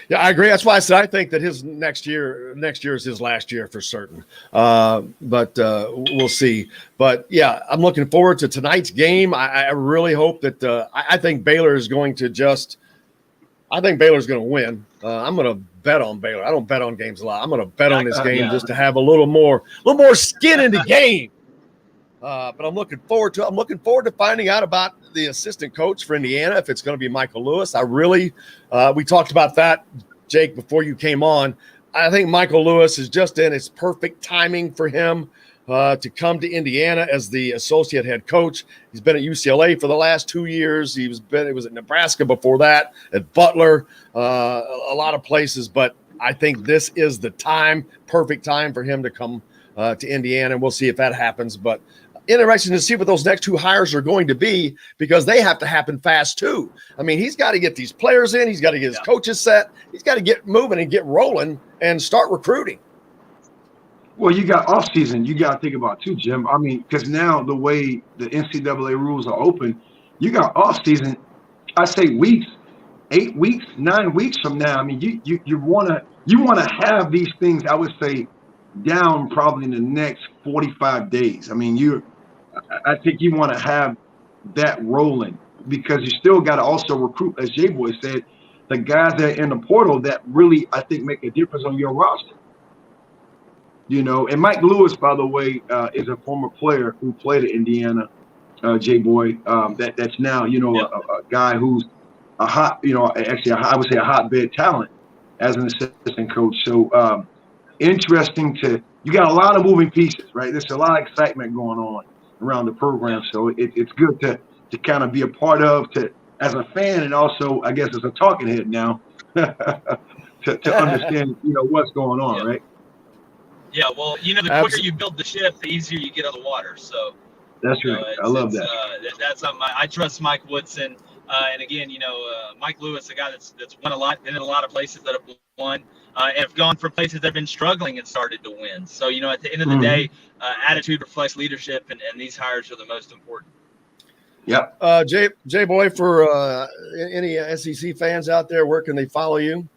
Yeah, I agree. That's why I said I think that his next year is his last year for certain. But we'll see. But yeah, I'm looking forward to tonight's game. I really hope that I think Baylor is going to I think Baylor's going to win. I'm going to bet on Baylor. I don't bet on games a lot. I'm going to bet on this game just to have a little more skin in the game. But I'm looking forward to it. I'm looking forward to finding out about the assistant coach for Indiana, if it's going to be Michael Lewis. We talked about that, Jake, before you came on. I think Michael Lewis is just in its perfect timing for him to come to Indiana as the associate head coach. He's been at UCLA for the last 2 years. He was at Nebraska before that, at Butler, a lot of places. But I think this is the perfect time for him to come to Indiana. We'll see if that happens. But interesting to see what those next 2 hires are going to be, because they have to happen fast too. I mean, he's got to get these players in. He's got to get his coaches set. He's got to get moving and get rolling and start recruiting. Well, you got off season. You got to think about too, Jim. I mean, because now the way the NCAA rules are open, you got off season. I say weeks, 8 weeks, 9 weeks from now. I mean, you want to have these things, I would say, down probably in the next 45 days. I mean, I think you want to have that rolling, because you still got to also recruit, as J-Boy said, the guys that are in the portal that really, I think, make a difference on your roster. And Mike Lewis, by the way, is a former player who played at Indiana, J-Boy, that's now, a guy who's a hot, actually, I would say a hotbed talent as an assistant coach. So, interesting you got a lot of moving pieces, right? There's a lot of excitement going on around the program. So it's good to kind of be a part of, as a fan, and also, I guess, as a talking head now, to understand, what's going on, right? Yeah, well, the quicker you build the ship, the easier you get on the water. So that's right. I love that. That's something I trust Mike Woodson. And again, Mike Lewis, a guy that's won a lot, been in a lot of places that have won, and have gone from places that have been struggling and started to win. So, at the end of the day, attitude reflects leadership, and these hires are the most important. Yep. J Boy, for any SEC fans out there, where can they follow you?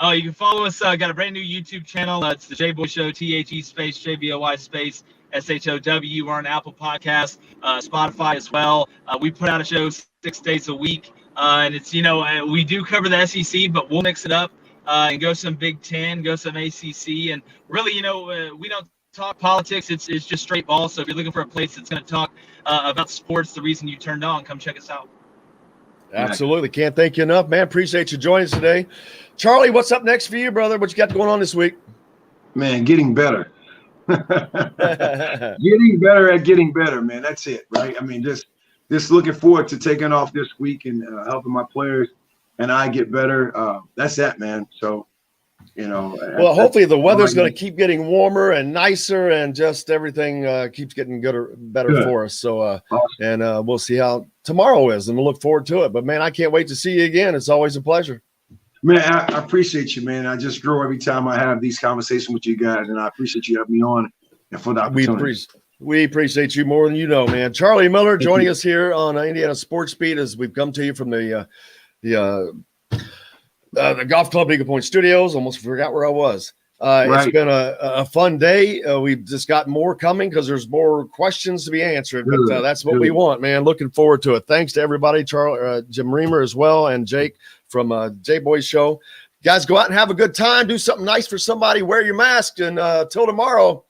Oh, you can follow us. Got a brand new YouTube channel. It's the J Boy Show, THE space JBOY space SHOW. We're on Apple Podcasts, Spotify as well. We put out a show 6 days a week, and it's we do cover the SEC, but we'll mix it up and go some Big Ten, go some ACC, and really, we don't talk politics. It's just straight ball. So if you're looking for a place that's going to talk about sports, the reason you turned on, come check us out. Absolutely. Can't thank you enough, man. Appreciate you joining us today. Charlie, what's up next for you, brother? What you got going on this week? Man, getting better. Getting better at getting better, man. That's it, right? I mean, just looking forward to taking off this week and helping my players and I get better. That's that, man. So, well, hopefully the weather's going to keep getting warmer and nicer, and just everything keeps getting better for us. So, awesome. And we'll see how tomorrow is, and we'll look forward to it. But man, I can't wait to see you again. It's always a pleasure. Man, I appreciate you, man. I just grow every time I have these conversations with you guys, and I appreciate you having me on and for the opportunity. We appreciate you more than you know, man. Charlie Miller joining us here on Indiana Sports Beat as we've come to you from the Golf Club Eagle Point Studios. Almost forgot where I was. Right. It's been a fun day. We've just got more coming because there's more questions to be answered. But that's what we want, man. Looking forward to it. Thanks to everybody, Jim Reamer as well, and Jake from J-Boy's show. Guys, go out and have a good time. Do something nice for somebody. Wear your mask. And till tomorrow,